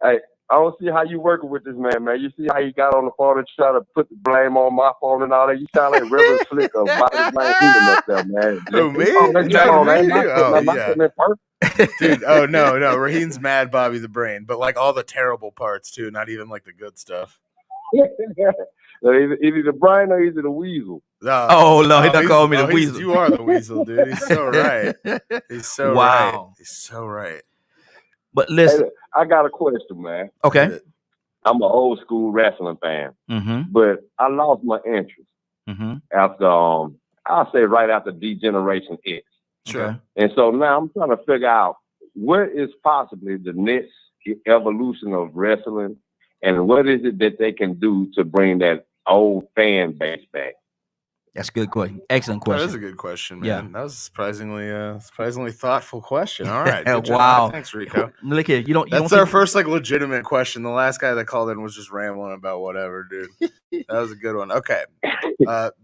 Hey, I don't see how you working with this man. You see how he got on the phone and try to put the blame on my phone and all that? You sound like Reverend Slick of Body Blame Healing up there, man. Who, me? Dude, oh, no. Raheem's mad Bobby the Brain, but like all the terrible parts, too. Not even like the good stuff. Either the brain or either the weasel. No, he don't call me the weasel. You are the weasel, dude. He's so right. He's so right. He's so right. But listen, hey, I got a question, man. Okay. I'm an old school wrestling fan, but I lost my interest after, I'll say right after D-Generation X. Sure. And so now I'm trying to figure out what is possibly the next evolution of wrestling, and what is it that they can do to bring that old fan base back? That's a good question. Excellent question. That is a good question, man. Yeah. That was surprisingly thoughtful question. All right. Wow. Thanks, Rico. Look here, That's our first legitimate question. The last guy that called in was just rambling about whatever, dude. That was a good one. Okay.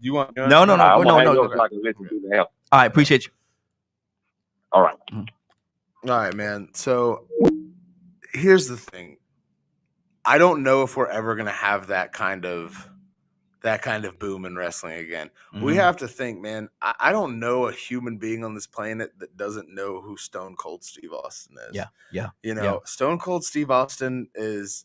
You want? No. So I can listen to the help. All right. Appreciate you. All right. All right, man. So here's the thing. I don't know if we're ever gonna have that kind of boom in wrestling again. We have to think, man. I don't know a human being on this planet that doesn't know who Stone Cold Steve Austin is. Yeah. Stone Cold Steve Austin is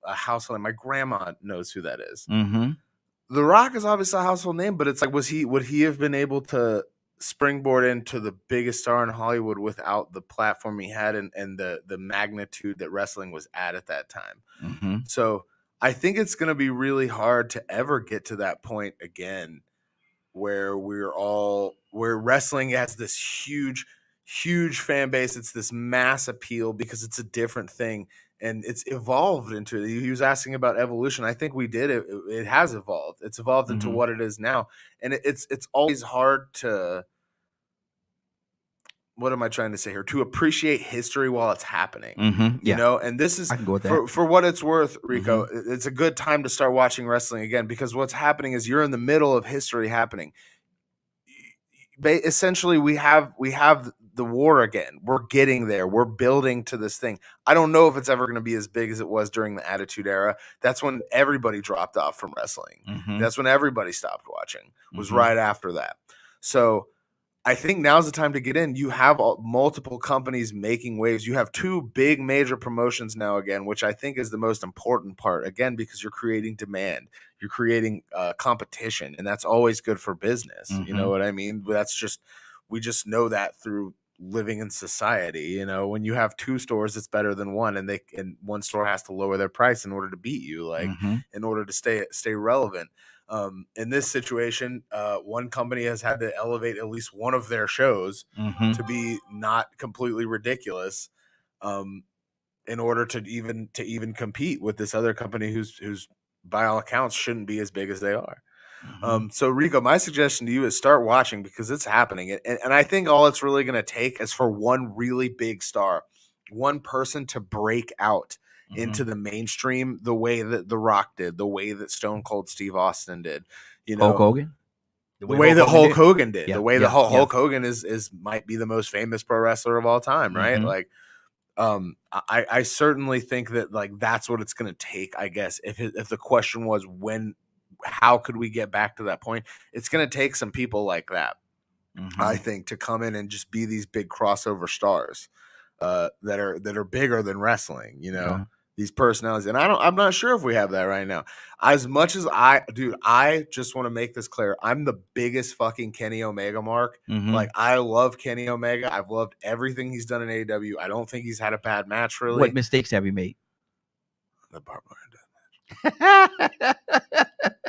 a household name. My grandma knows who that is. The Rock is obviously a household name, but it's like, would he have been able to springboard into the biggest star in Hollywood without the platform he had and the magnitude that wrestling was at that time? So I think it's going to be really hard to ever get to that point again where where wrestling has this huge fan base. It's this mass appeal because it's a different thing and it's evolved into it. He was asking about evolution. I think we did it. It has evolved. It's evolved into what it is now. And it's always hard to, what am I trying to say here? To appreciate history while it's happening, you know? And this is, for what it's worth, Rico, it's a good time to start watching wrestling again, because what's happening is you're in the middle of history happening. Essentially, we have the war again. We're getting there. We're building to this thing. I don't know if it's ever going to be as big as it was during the Attitude Era. That's when everybody dropped off from wrestling. That's when everybody stopped watching, was right after that. So I think now's the time to get in. You have multiple companies making waves. You have 2 big major promotions now again, which I think is the most important part, again, because you're creating demand. You're creating competition, and that's always good for business. You know what I mean? We just know that through living in society. When you have 2 stores, it's better than one, and one store has to lower their price in order to beat you, in order to stay relevant. In this situation, one company has had to elevate at least one of their shows to be not completely ridiculous, in order to even compete with this other company who's by all accounts shouldn't be as big as they are. So Rico, my suggestion to you is start watching, because it's happening. And I think all it's really going to take is for one really big star, one person to break out into the mainstream the way that The Rock did, the way that Stone Cold Steve Austin did, Hulk Hogan. The way that Hulk Hogan did, Yeah, the way that Hulk Hogan is might be the most famous pro wrestler of all time, right? Like, I certainly think that that's what it's going to take. I guess if the question was how could we get back to that point, it's going to take some people like that, I think, to come in and just be these big crossover stars that are bigger than wrestling. These personalities, and I'm not sure if we have that right now. As much as I just want to make this clear. I'm the biggest fucking Kenny Omega mark. Like, I love Kenny Omega. I've loved everything he's done in AEW. I don't think he's had a bad match, really. What mistakes have you made? The Barbara match. I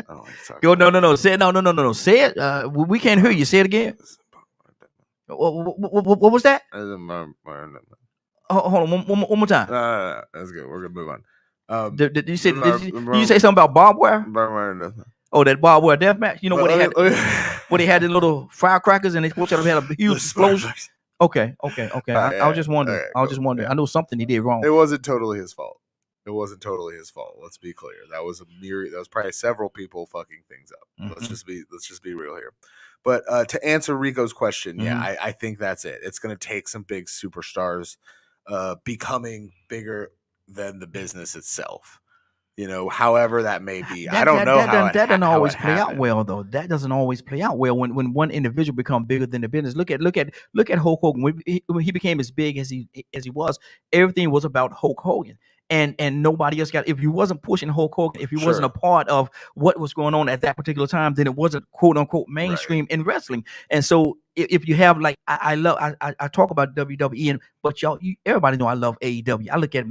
don't like to talk about No. Say it. No. Say it. We can't hear you. Say it again. What was that? Hold on, one more time. No, that's good. We're gonna move on. Did you say? Did you say something about barbed wire? Oh, that barbed wire death match. You know what they had the little firecrackers, and they supposed to have had a huge explosion. Okay. I was just wondering. I know something he did wrong. It wasn't totally his fault. Let's be clear. That was probably several people fucking things up. Let's just be real here. But to answer Rico's question, I think that's it. It's going to take some big superstars becoming bigger than the business itself. However that may be. I don't know that doesn't always play out well, though. That doesn't always play out well when one individual becomes bigger than the business. Look at Hulk Hogan. When he became as big as he was, everything was about Hulk Hogan. And nobody else got. If you wasn't pushing Hulk Hogan, if you wasn't a part of what was going on at that particular time, then it wasn't quote unquote mainstream in wrestling. And so if you have I talk about WWE, but everybody know I love AEW. I look at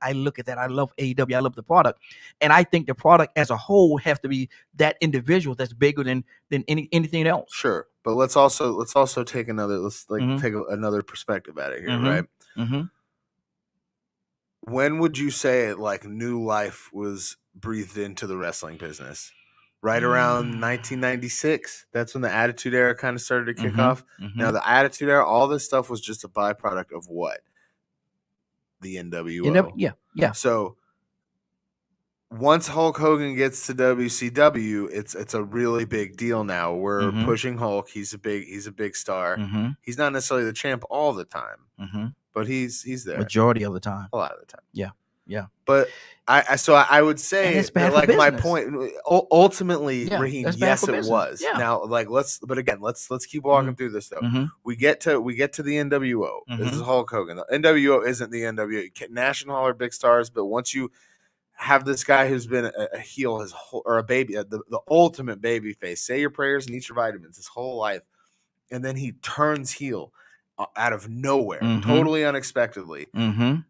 I look at that. I love AEW. I love the product, and I think the product as a whole has to be that individual that's bigger than anything else. Sure, but let's also take another take another perspective at it here, right? When would you say new life was breathed into the wrestling business? Right around 1996. That's when the Attitude Era kind of started to kick off. Now, the Attitude Era, all this stuff was just a byproduct of what? The NWO. Yeah. So once Hulk Hogan gets to WCW, it's a really big deal now. We're pushing Hulk. He's a big star. He's not necessarily the champ all the time. But he's there majority of the time. A lot of the time. Yeah. But I would say that, my point ultimately, Raheem, yes, it was. Yeah. Now, let's keep walking through this though. We get to the NWO. This is Hulk Hogan. The NWO isn't the NWO. National are big stars, but once you have this guy who's been a heel his whole, or a baby, the ultimate baby face, say your prayers and eat your vitamins his whole life, and then he turns heel out of nowhere, totally unexpectedly, and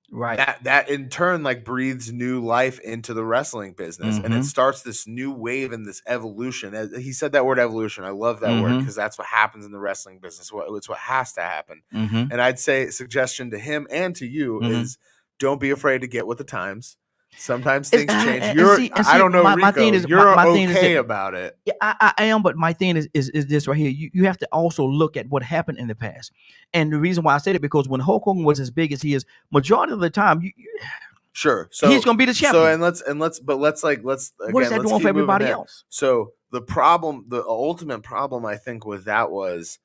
that in turn breathes new life into the wrestling business, and it starts this new wave and this evolution. He said that word evolution. I love that word, because that's what happens in the wrestling business. It's what has to happen. And I'd say suggestion to him and to you is don't be afraid to get with the times. Sometimes things change. I don't know, Rico. My thing is, you're okay about it. Yeah, I am, but my thing is this right here. You have to also look at what happened in the past, and the reason why I said it, because when Hulk Hogan was as big as he is, majority of the time, sure, so he's gonna be the champion. So let's what is that doing for everybody else? So the ultimate problem, I think, with that was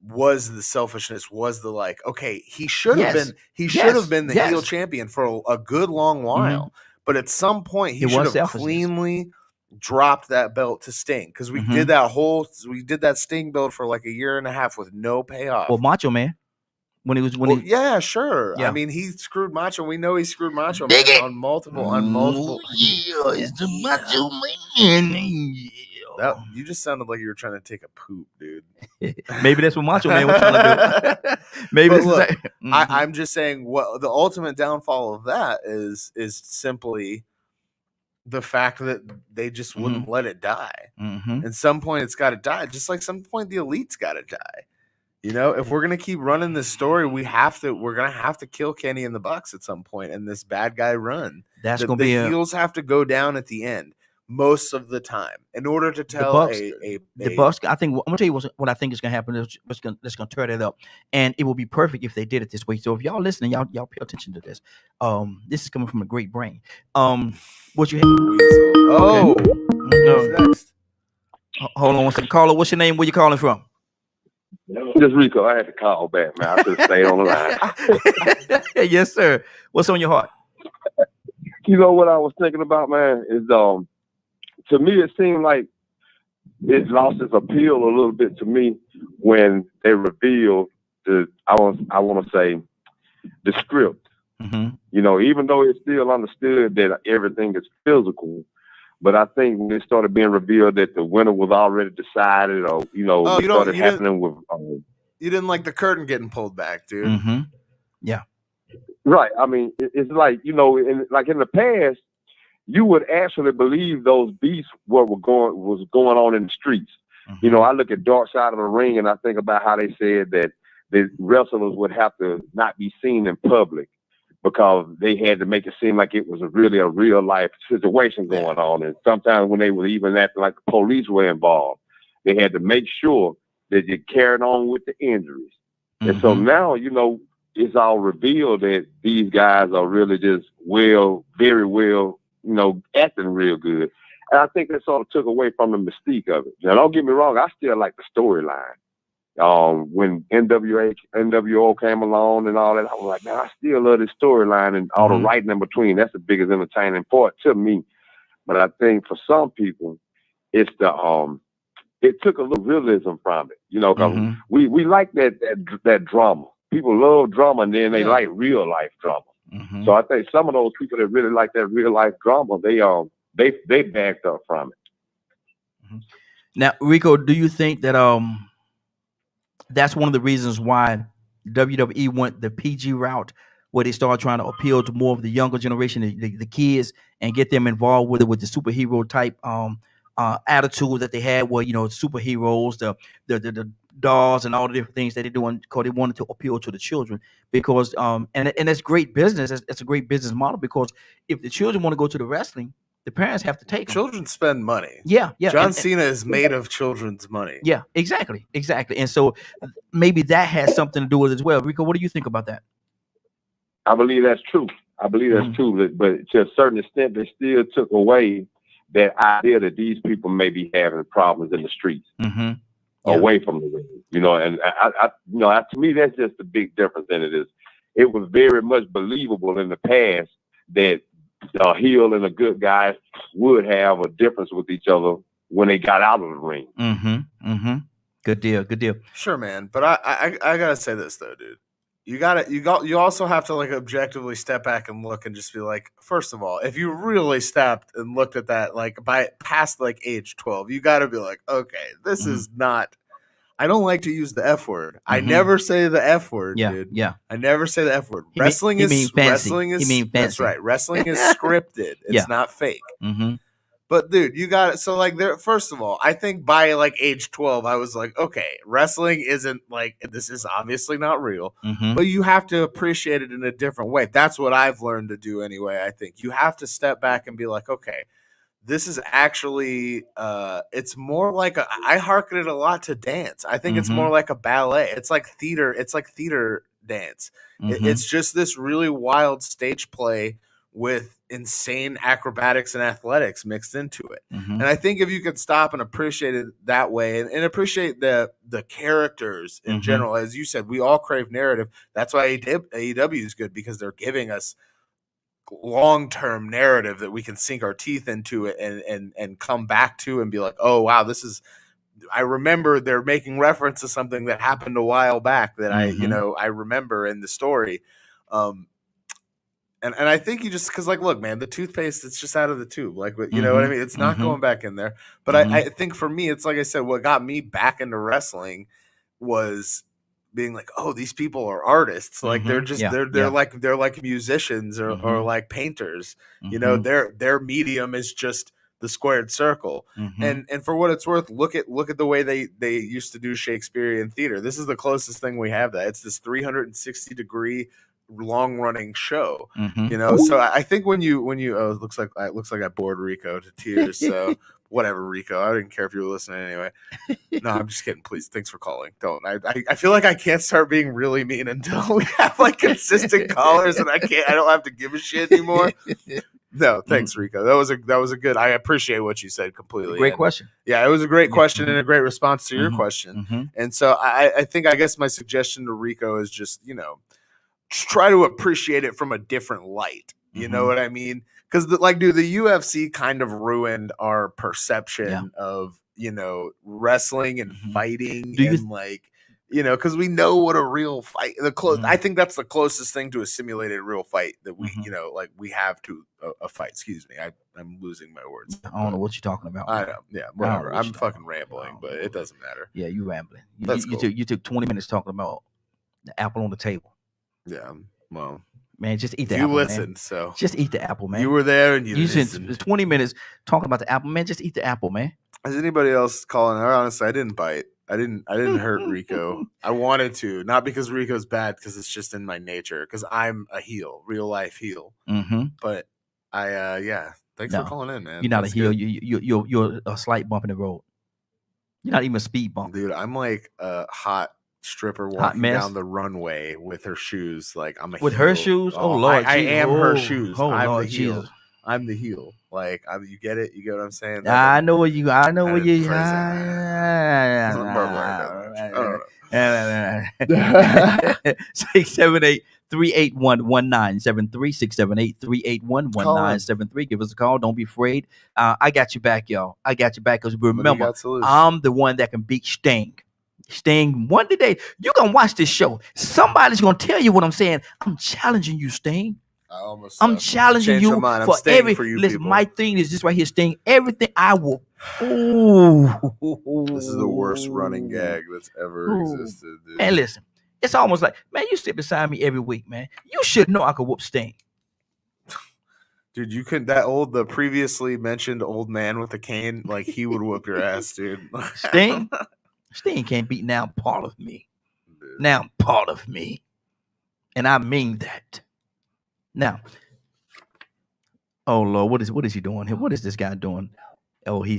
the selfishness, was the okay, he should have been the heel champion for a good long while. But at some point, he should have cleanly dropped that belt to Sting because we Mhm. did that Sting build for like a year and a half with no payoff. Well, Macho Man, when he was yeah, sure. Yeah. I mean, he screwed Macho. We know he screwed Macho Dig Man it! on multiple. Yeah, it's the Macho Man. That you just sounded like you were trying to take a poop, dude. Maybe that's what Macho Man was trying to do. Maybe But this look, is. I'm just saying what the ultimate downfall of that is simply the fact that they just wouldn't let it die. Mhm. At some point, it's got to die. Just like some point, the Elite's got to die. You know, if we're gonna keep running this story, we're gonna have to kill Kenny and the Bucks at some point in this bad guy run. That's the gonna be heels have to go down at the end most of the time in order to tell the Bucks. I think I'm gonna tell you what I think is gonna happen. That's gonna tear that up, and it will be perfect if they did it this way. So if y'all listening, y'all pay attention to this. This is coming from a great brain. What you have? Oh, No. who's next? Hold on one second. Caller, what's your name? Where you calling from? This Rico, I had to call back, man. I should have stayed on the line. Yes, sir. What's on your heart? You know what I was thinking about, man, is to me it seemed like it lost its appeal a little bit to me when they revealed I want to say the script. Mm-hmm. You know, even though it's still understood that everything is physical, but I think when it started being revealed that the winner was already decided, or it started happening with. You didn't like the curtain getting pulled back, dude. Mm-hmm. Yeah. Right. I mean, it's like in the past, you would actually believe those beasts was going on in the streets. Mm-hmm. You know, I look at Dark Side of the Ring and I think about how they said that the wrestlers would have to not be seen in public because they had to make it seem like it was really a real life situation going on. And sometimes when they were even acting like the police were involved, they had to make sure that you carried on with the injuries. Mm-hmm. And so now, it's all revealed that these guys are really just very well, acting real good. And I think that sort of took away from the mystique of it. Now, don't get me wrong, I still like the storyline. When NWO came along and all that, I was like, man, I still love this storyline and all the writing in between. That's the biggest entertaining part to me. But I think for some people, it's it took a little realism from it, because we like that drama. People love drama, and then they like real life drama. Mm-hmm. So I think some of those people that really like that real life drama, they backed up from it. Mm-hmm. Now, Rico, do you think that that's one of the reasons why WWE went the PG route, where they started trying to appeal to more of the younger generation, the kids, and get them involved with the superhero type attitude that they had, where superheroes, the dolls, and all the different things that they're doing, because they wanted to appeal to the children. Because and that's great business. That's a great business model, because if the children want to go to the wrestling, the parents have to take them. Children spend money. Yeah. John Cena is made of children's money. Yeah, exactly. And so maybe that has something to do with it as well. Rico, what do you think about that? I believe that's true. True. But to a certain extent, they still took away that idea that these people may be having problems in the streets, away from the ring. And I to me, that's just the big difference in it. It was very much believable in the past that a heel and a good guy would have a difference with each other when they got out of the ring. Good deal. Sure, man. But I gotta say this though, dude. You also have to like objectively step back and look and just be like, first of all, if you really stepped and looked at that like past like age 12, you got to be like, okay, this is not. I don't like to use the F word. I never say the F word, dude. Yeah. I never say the F word. Wrestling is fancy. That's right. Wrestling is scripted. It's not fake. But dude, you got it. So like there, first of all, I think by like age 12, I was like, okay, wrestling isn't like, this is obviously not real, but you have to appreciate it in a different way. That's what I've learned to do anyway. I think you have to step back and be like, okay, this is actually, it's more like I hearken it a lot to dance. I think it's more like a ballet. It's like theater. It's like theater dance. It's just this really wild stage play with insane acrobatics and athletics mixed into it. And I think if you could stop and appreciate it that way and appreciate the characters in general, as you said, we all crave narrative. That's why AEW is good, because they're giving us long-term narrative that we can sink our teeth into it and come back to and be like, oh wow, I remember they're making reference to something that happened a while back that I remember in the story. And I think you just, because like, look, man, the toothpaste, it's just out of the tube. Like, you know what I mean? It's not going back in there. But I think for me, it's like I said, what got me back into wrestling was being like, oh, these people are artists. Like they're just, they're like musicians or like painters, you know, their medium is just the squared circle. And for what it's worth, look at the way they used to do Shakespearean theater. This is the closest thing we have that. It's this 360 degree long running show, you know. So I think when you it looks like I bored Rico to tears. So whatever, Rico, I didn't care if you were listening anyway. No, I'm just kidding. Please, thanks for calling. Don't. I feel like I can't start being really mean until we have like consistent callers, and I don't have to give a shit anymore. No, thanks, Rico. That was a good. I appreciate what you said completely. Great question. Yeah, it was a great question and a great response to your question. And so I guess my suggestion to Rico is just, you know, try to appreciate it from a different light. You know what I mean? Because the UFC kind of ruined our perception of, you know, wrestling and fighting you know, because we know what a real fight. I think that's the closest thing to a simulated real fight that we, you know, like we have to a fight. Excuse me, I'm losing my words. I don't know what you're talking about. I know. Yeah, whatever. I'm fucking rambling, but it doesn't matter. Yeah, you rambling. Cool. You took 20 minutes talking about the apple on the table. Yeah, well, man, just eat the apple. You listened, man. So just eat the apple, man. You were there and you listened. Spent 20 minutes talking about the apple, man. Just eat the apple, man. Is anybody else calling? Honestly, I didn't bite. I didn't hurt Rico. I wanted to, not because Rico's bad, because it's just in my nature. Because I'm a heel, real life heel. But thanks for calling in, man. You're not a heel. You're a slight bump in the road. You're not even a speed bump, dude. I'm like a hot stripper walking down the runway with her shoes. Like I'm a with heel. Her shoes. Oh Lord, I am her shoes. Oh I'm Lord, the heel. Jesus. I'm the heel. Like you get it. You get what I'm saying? I know what you. I know what you. 678-381-1973 678-381-1973. Give us a call. Don't be afraid. I got you back, y'all. I got you back because remember, I'm the one that can beat Sting. Sting, one day you're gonna watch this show. Somebody's gonna tell you what I'm saying. I'm challenging you, Sting. I'm challenging you for every. Listen, my thing is this right here, Sting. Everything I will. Ooh, this is the worst running gag that's ever existed, dude. And listen, it's almost like, man, you sit beside me every week, man. You should know I could whoop Sting. Dude, you could the previously mentioned old man with a cane, like he would whoop your ass, dude. Sting can't beat now part of me. Dude. Now part of me, and I mean that. Now, oh Lord, what is he doing here? What is this guy doing? Oh, he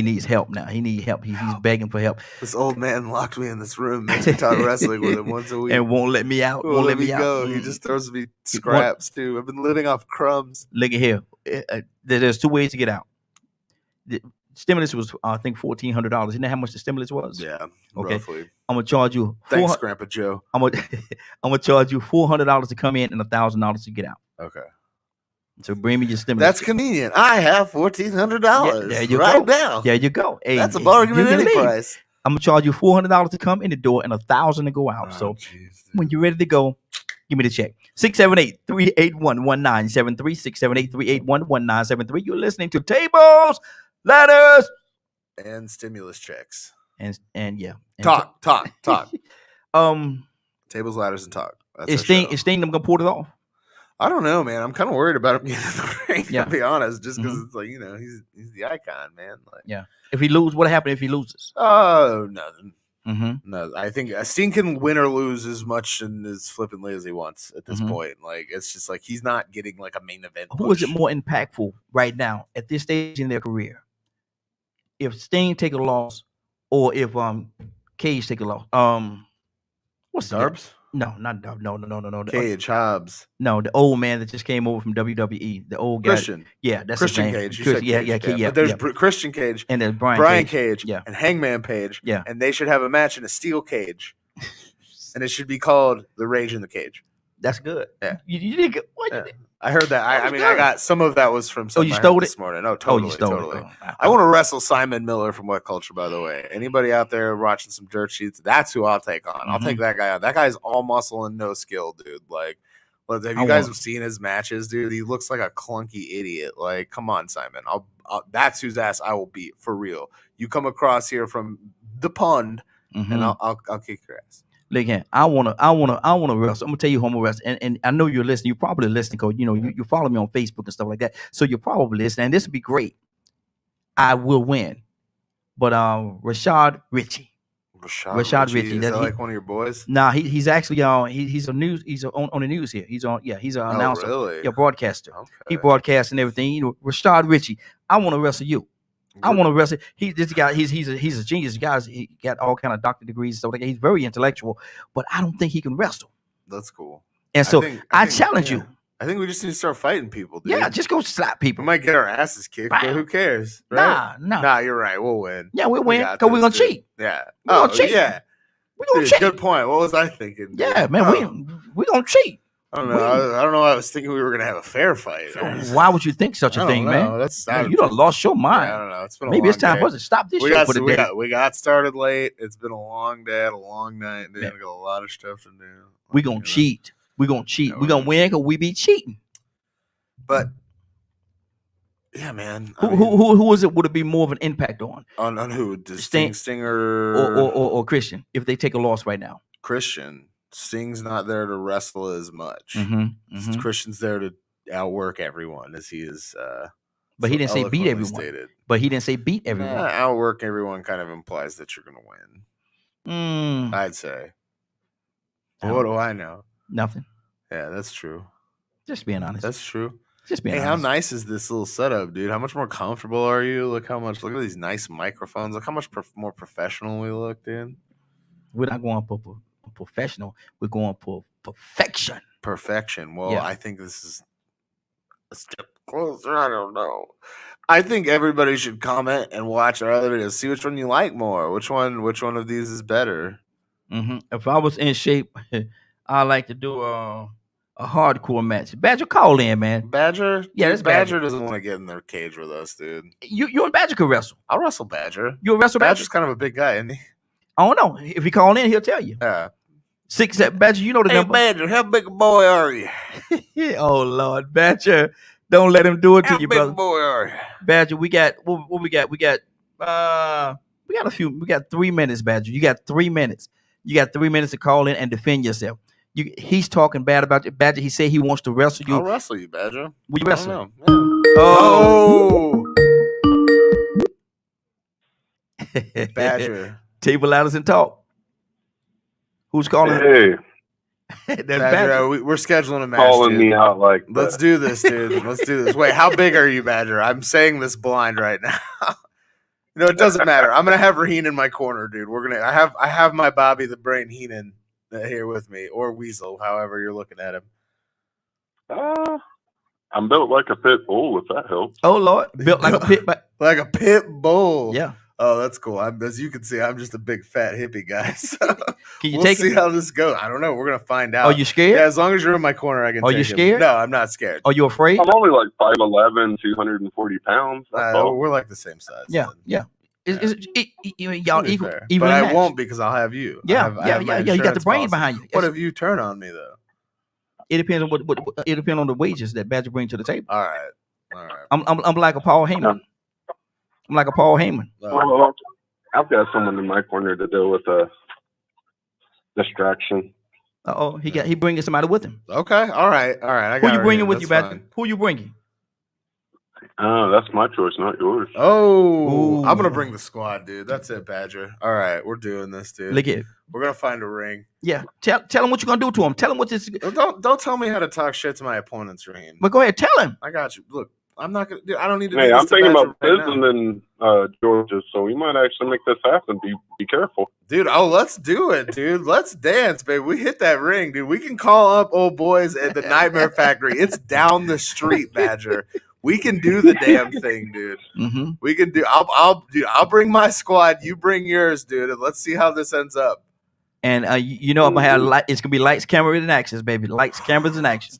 needs help now. He needs help. He's begging for help. This old man locked me in this room, makes me talk wrestling with him once a week, and won't let me out. Won't let me go. He just throws me scraps too. I've been living off crumbs. Look at here. There's two ways to get out. The stimulus was, I think, $1,400. Isn't that how much the stimulus was? Yeah. Okay. Roughly. I'm gonna charge you. Thanks, Grandpa Joe. I'm gonna charge you $400 to come in and $1,000 to get out. Okay. So bring me your stimulus. That's convenient. I have $1,400 there you right go. now. There you go. Hey, that's a bargain at any price. I'm gonna charge you $400 to come in the door and $1,000 to go out. So when you're ready to go, give me the check. 678-381-1973. 678-381-1973. You're listening to Tables, Ladders, and Stimulus Checks. And yeah. And talk. Tables, Ladders, and Talk. Is Sting gonna pull it off? I don't know, man. I'm kind of worried about him getting in the ring, to be honest, just because it's like, you know, he's the icon, man. Like, yeah. If he loses, what happened if he loses? Oh, nothing. No, I think Sting can win or lose as much and as flippantly as he wants at this point. Like, it's just like he's not getting like a main event push. Who is it more impactful right now at this stage in their career? If Sting take a loss, or if Cage take a loss? What's Darbs? No, not Darbs. No. Cage, Hobbs. No, the old man that just came over from WWE. The old guy. Christian. Yeah, that's Christian his name. Cage. Yeah. But there's Christian Cage. And there's Brian Cage. Yeah. And Hangman Page. Yeah. And they should have a match in a steel cage. And it should be called The Rage in the Cage. That's good. Yeah. You did good. What? Yeah. I heard that. That I was mean, I good. got some of that was from something you I heard stole it? this morning. No, Oh, totally, you stole totally. it. Oh, I want to wrestle Simon Miller from What Culture, by the way. Anybody out there watching some dirt sheets, that's who I'll take on. I'll take that guy on. That guy's all muscle and no skill, dude. Like, have you guys seen his matches, dude? He looks like a clunky idiot. Like, come on, Simon. I'll that's whose ass I will beat for real. You come across here from the pond, and I'll kick your ass. Look here, I wanna wrestle. I'm gonna tell you who I'm gonna wrestle, and I know you're listening. You're probably listening because you follow me on Facebook and stuff like that. So you're probably listening, and this would be great. I will win, but Rashad Ritchie. Rashad Ritchie. Is that like one of your boys? Nah, he's actually he's on the news here. He's on he's an announcer, really? Yeah, broadcaster. Okay. He broadcasts and everything. Rashad Ritchie. I want to wrestle you. I want to wrestle. This guy. He's a genius. Guys, he got all kind of doctorate degrees. So he's very intellectual, but I don't think he can wrestle. That's cool. And so I challenge you. I think we just need to start fighting people, dude. Yeah, just go slap people. We might get our asses kicked, but who cares? Right? Nah. You're right. We'll win. Yeah, we'll win because we're gonna cheat. Yeah. We're gonna cheat. Yeah. We're gonna cheat. Good point. What was I thinking? Dude? Yeah, man. We gonna cheat. I don't know. I don't know. I was thinking we were gonna have a fair fight. Why would you think such a thing, man? You done lost your mind. Yeah, I don't know. It's been maybe it's time for us to stop this show for the day. We got started late. It's been a long day, a long night. Dude, got a lot of stuff to do. We gonna cheat. We gonna cheat. We gonna win because we be cheating. But yeah, man. Who was it? Would it be more of an impact on who? Stinger or Christian? If they take a loss right now, Christian. Sting's not there to wrestle as much. Christian's there to outwork everyone, as he is. But he didn't say beat everyone. Stated. But he didn't say beat everyone. Outwork everyone kind of implies that you're going to win. I'd say. What do I know? Nothing. Yeah, that's true. Just being honest. That's true. Just being honest. How nice is this little setup, dude? How much more comfortable are you? Look at these nice microphones. Look how much more professional we look, dude. We're not going for professional. We're going for perfection. Perfection. Well, yeah. I think this is a step closer. I don't know. I think everybody should comment and watch our other videos. See which one you like more. Which one of these is better? If I was in shape, I like to do a hardcore match. Badger, call in, man. Badger? Yeah, this Badger doesn't want to get in their cage with us, dude. You and Badger could wrestle. I'll wrestle Badger. You'll wrestle Badger? Badger's kind of a big guy, isn't he? I don't know. If he call in, he'll tell you. Yeah. 6 Badger, you know the number. Badger, how big a boy are you? Oh Lord, Badger, don't let him do it to you, brother. How big a boy are you? Badger, we got what we got? We got 3 minutes, Badger. You got 3 minutes. You got 3 minutes to call in and defend yourself. He's talking bad about you, Badger. He said he wants to wrestle you. I'll wrestle you, Badger. Will you wrestle? Yeah. Oh. Badger. Table ladders and talk. Who's calling? Hey. That's Badger. We're scheduling a match. Calling me out like that. Let's do this, dude. Let's do this. Wait, how big are you, Badger? I'm saying this blind right now. It doesn't matter. I'm gonna have Raheen in my corner, dude. I have my Bobby the Brain Heenan here with me, or Weasel, however you're looking at him. I'm built like a pit bull, if that helps. Oh Lord, built like a pit, like a pit bull. Yeah. Oh, that's cool. As you can see, I'm just a big fat hippie guy. So can you we'll see how this goes. I don't know. We're gonna find out. Are you scared? Yeah, as long as you're in my corner, I can. Are you scared? No, I'm not scared. Are you afraid? I'm only like 5'11", 240 pounds. We're like the same size. Yeah, then. yeah. Y'all equal, but I won't because I'll have you. Yeah, you got the brain behind you. What if you turn on me though? It depends on what it depends on the wages that Badger brings to the table. All right. I'm like a Paul Heyman. I'm like a Paul Heyman. Well, I've got someone in my corner to deal with a distraction. He bringing somebody with him. Okay, all right. I got who you bringing with That's you, Badger? Who you bringing? That's my choice, not yours. Oh, I'm gonna bring the squad, dude. That's it, Badger. All right, we're doing this, dude. Look at. We're gonna find a ring. Yeah, tell him what you're gonna do to him. Tell him what this. Don't tell me how to talk shit to my opponent's ring. But go ahead, tell him. I got you. Look, I'm not gonna. Dude, I don't need to. Hey, I'm thinking about prison in Georgia, so we might actually make this happen. Be careful, dude. Oh, let's do it, dude. Let's dance, baby. We hit that ring, dude. We can call up old boys at the Nightmare Factory. It's down the street, Badger. We can do the damn thing, dude. Mm-hmm. We can do. I'll bring my squad. You bring yours, dude, and let's see how this ends up. And you know I'm gonna have it's gonna be lights, cameras, and actions, baby. Lights, cameras, and action.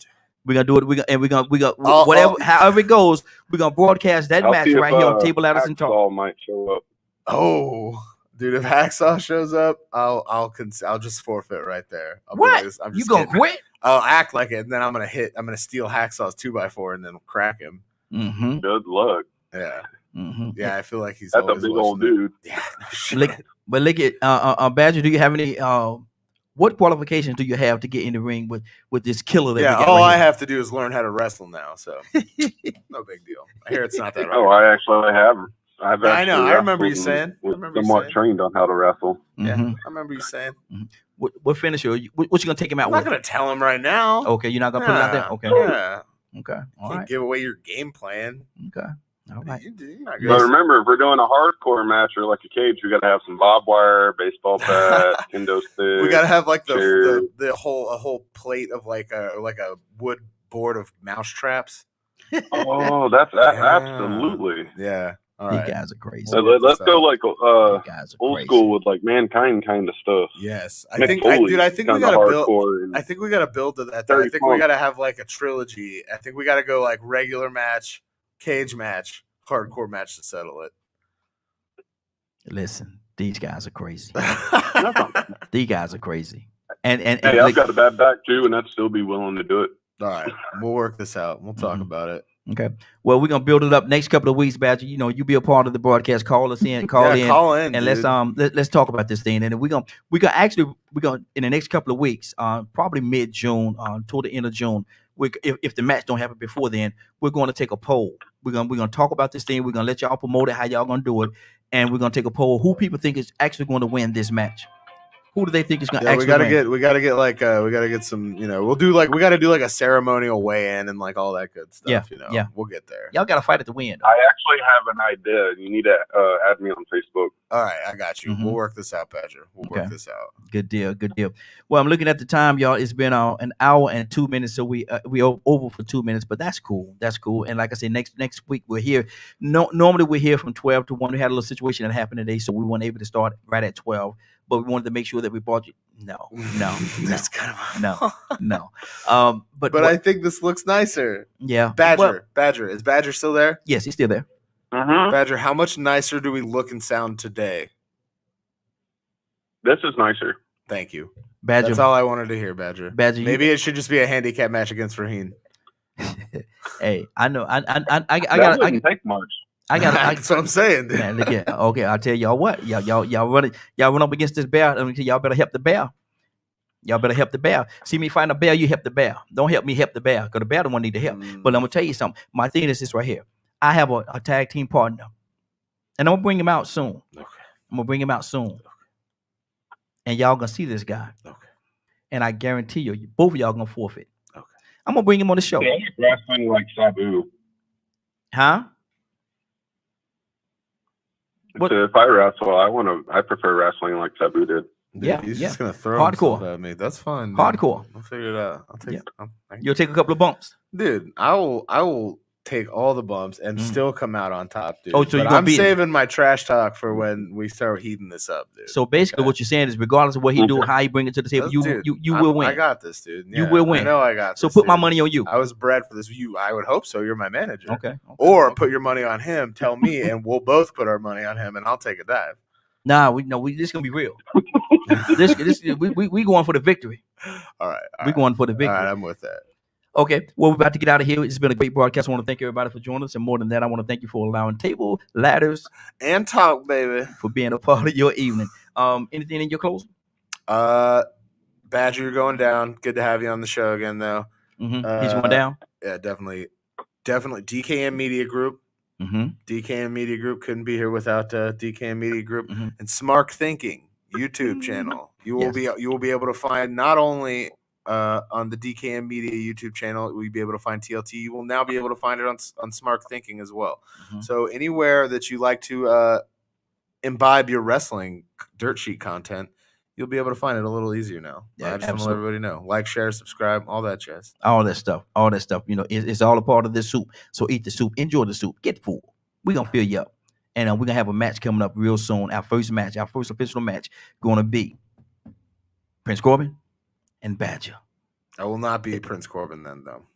We're gonna do it. We're gonna whatever, however it goes. We're gonna broadcast that match right here on Table Ladders and Talk. Hacksaw might show up. Oh, dude, if Hacksaw shows up, I'll just forfeit right there. What? I'm You just gonna kidding. quit? I'll act like it, and then I'm gonna steal Hacksaw's 2x4 and then crack him. Mm-hmm. Good luck. Yeah. Mm-hmm. Yeah, I feel like he's That's a always big old watching it. dude. Yeah, no shit. But look at Badger. Do you have any? What qualifications do you have to get in the ring with this killer? That Yeah, we got all right I here? have to do is learn how to wrestle now, so no big deal. I hear it's not that Oh, hard. I actually have. I've Yeah, I know. actually I remember you wrestled saying. and I was remember you somewhat saying. trained on how to wrestle. Yeah, Mhm. I remember you saying. What finisher? What you gonna take him out I'm not with? gonna tell him right now. Okay, you're not gonna put it out there. Yeah, Okay, Yeah. okay, all Can't right, give away your game plan. okay, all right. You're not But good. remember, if we're doing a hardcore match or like a cage, we got to have some barbed wire, baseball bat, kendo stick. We gotta have like Sure. the whole plate of like a wood board of mouse traps. Oh, that's Yeah. absolutely. Yeah. All These right. guys are crazy. So let's go like These guys are old crazy. school with like Mankind kind of stuff. Yes. I Mick think Foley's I think we kinda gotta build hardcore and I think we gotta build to that. Though. I Terry think we Funk. gotta have like a trilogy. I think we gotta go like regular match, cage match, hardcore match to settle it. Listen, these guys are crazy. That's not bad. These guys are crazy. And Hey, like, I've got a bad back too, and I'd still be willing to do it. All right, we'll work this out. We'll talk Mhm. about it. okay. Well, we're gonna build it up next couple of weeks, Badger. You know, you be a part of the broadcast. Call us in. Call in. Call in, And dude. let's talk about this thing. And we're gonna in the next couple of weeks, probably mid June, toward the end of June. If the match don't happen before then, we're going to take a poll. We're gonna talk about this thing. We're gonna let y'all promote it, how y'all gonna do it, and we're gonna take a poll. Who people think is actually going to win this match? Who do they think is gonna Yeah, actually win? we gotta get some. We gotta do like a ceremonial weigh-in and like all that good stuff. Yeah, yeah. We'll get there. Y'all got to fight at the win. I actually have an idea. You need to add me on Facebook. All right, I got you. Mhm. We'll work this out, Badger. We'll work Okay. this out. Good deal. Good deal. Well, I'm looking at the time, y'all. It's been an hour and 2 minutes, so we over for 2 minutes, but that's cool. That's cool. And like I said, next week we're here. Normally we're here from 12 to 1. We had a little situation that happened today, so we weren't able to start right at 12. But we wanted to make sure that we brought you. No. That's kind of No. But But I think this looks nicer. yeah. Badger, Well, is Badger still there? yes, he's still there. Mm-hmm. Badger, how much nicer do we look and sound today? This is nicer. Thank you. Badger. That's all I wanted to hear, Badger. Badger. Maybe it should just be a handicap match against Raheen. Hey, I know. I That got. wouldn't take much. That's what I'm saying, dude. Man, look at. Okay, I'll tell y'all what. Y'all run up against this bear. Y'all better help the bear. Y'all better help the bear. See me find a bear, you help the bear. Don't help me help the bear, because the bear don't want need to help. But I'm gonna tell you something. My thing is this right here. I have a tag team partner, and I'm gonna bring him out soon. Okay. I'm gonna bring him out soon, and y'all gonna see this guy. Okay. And I guarantee you, both of y'all gonna forfeit. Okay. I'm gonna bring him on the show. Yeah, I like wrestling like Sabu. Huh? What- So if I wrestle, I prefer wrestling like Sabu did. Dude, Yeah, he's yeah. just gonna throw Hardcore. himself at me. That's fine. Dude. Hardcore. I'll figure it out. I'll take. Yeah. You'll take a couple of bumps. Dude, I will take all the bumps and still come out on top, dude. Oh, so But you're gonna I'm beat him. saving my trash talk for when we start heating this up, dude. So basically, Okay. what you're saying is, regardless of what he do, Okay. how he bring it to the table, Dude, you will win. I got this, dude. You Yeah, will win. I know I got So this. put my dude. money on you. I was bred for this. I would hope so. You're my manager. Okay. Or put your money on him. Tell me, and we'll both put our money on him, and I'll take a dive. Nah, this gonna be real. we going for the victory. All right. We going for the All victory. right, I'm with that. Okay. Well, we're about to get out of here. It's been a great broadcast. I want to thank everybody for joining us, and more than that, I want to thank you for allowing Table Ladders And talk, baby. for being a part of your evening. Anything in your closing? Badger, you're going down. Good to have you on the show again, though. He's going down. Yeah, definitely. DKM Media Group. Mm-hmm. DKM Media Group couldn't be here without DKM Media Group Mhm. and Smart Thinking YouTube channel. You will be able to find not only on the DKM Media YouTube channel, will you be able to find TLT. You will now be able to find it on Smart Thinking as well. Mhm. So anywhere that you like to imbibe your wrestling dirt sheet content, you'll be able to find it a little easier now. Yeah, I just want to let everybody know. Like, share, subscribe, all that jazz. All that stuff. You know, it's all a part of this soup. So eat the soup, enjoy the soup, get full. We're gonna fill you up. And we're gonna have a match coming up real soon. Our first official match, gonna be Prince Corbin and Badger. I will not be Prince Corbin then, though.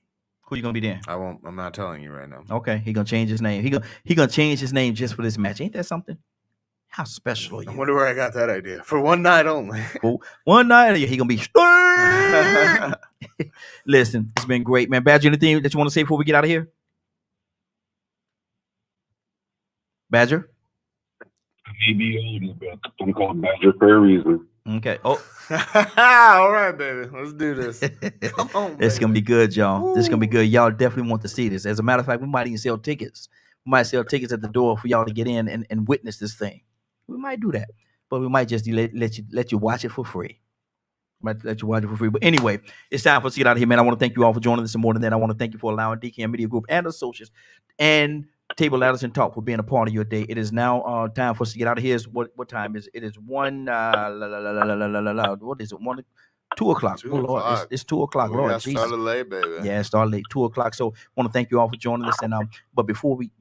Who you gonna be then? I won't. I'm not telling you right now. Okay, he gonna change his name. He gonna change his name just for this match. Ain't that something? How special are I you? wonder where I got that idea. For one night only. For one night, he gonna be. Listen, it's been great, man. Badger, anything that you want to say before we get out of here? Badger? Maybe old, but I'm called Badger for a reason. Okay. Oh, All right, baby. Let's do this. Come on, it's gonna be baby. good, y'all. This is gonna be Ooh. good. Y'all definitely want to see this. As a matter of fact, we might even sell tickets. We might sell tickets at the door for y'all to get in and witness this thing. We might do that, but we might just let you watch it for free. Might let you watch it for free. But anyway, it's time for us to get out of here, man. I want to thank you all for joining us more than that. I want to thank you for allowing DKM Media Group and associates and Table Ladders and Talk for being a part of your day. It is now time for us to get out of here. What time is it? It is 1 what is it? 2 o'clock. 2 Oh, Lord, o'clock. it's 2 o'clock. We Lord got Jesus. started late, baby. Yeah, it started late, 2 o'clock. So I want to thank you all for joining us. And but before you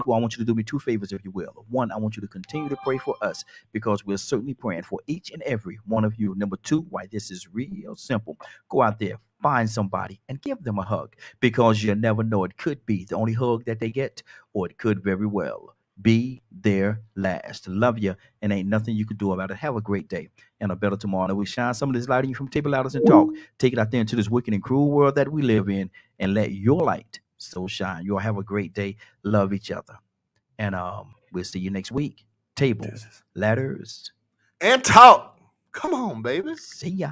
go, I want you to do me 2 favors, if you will. One, I want you to continue to pray for us because we're certainly praying for each and every one of you. Number 2, why this is real simple. Go out there, find somebody and give them a hug because you never know. It could be the only hug that they get, or it could very well be their last. Love you, and ain't nothing you can do about it. Have a great day and a better tomorrow. And we shine some of this light on you from Table Ladders and Talk. Take it out there into this wicked and cruel world that we live in, and let your light so shine. You'll have a great day. Love each other, and we'll see you next week. Table Ladders And Talk. Come on, baby. See ya.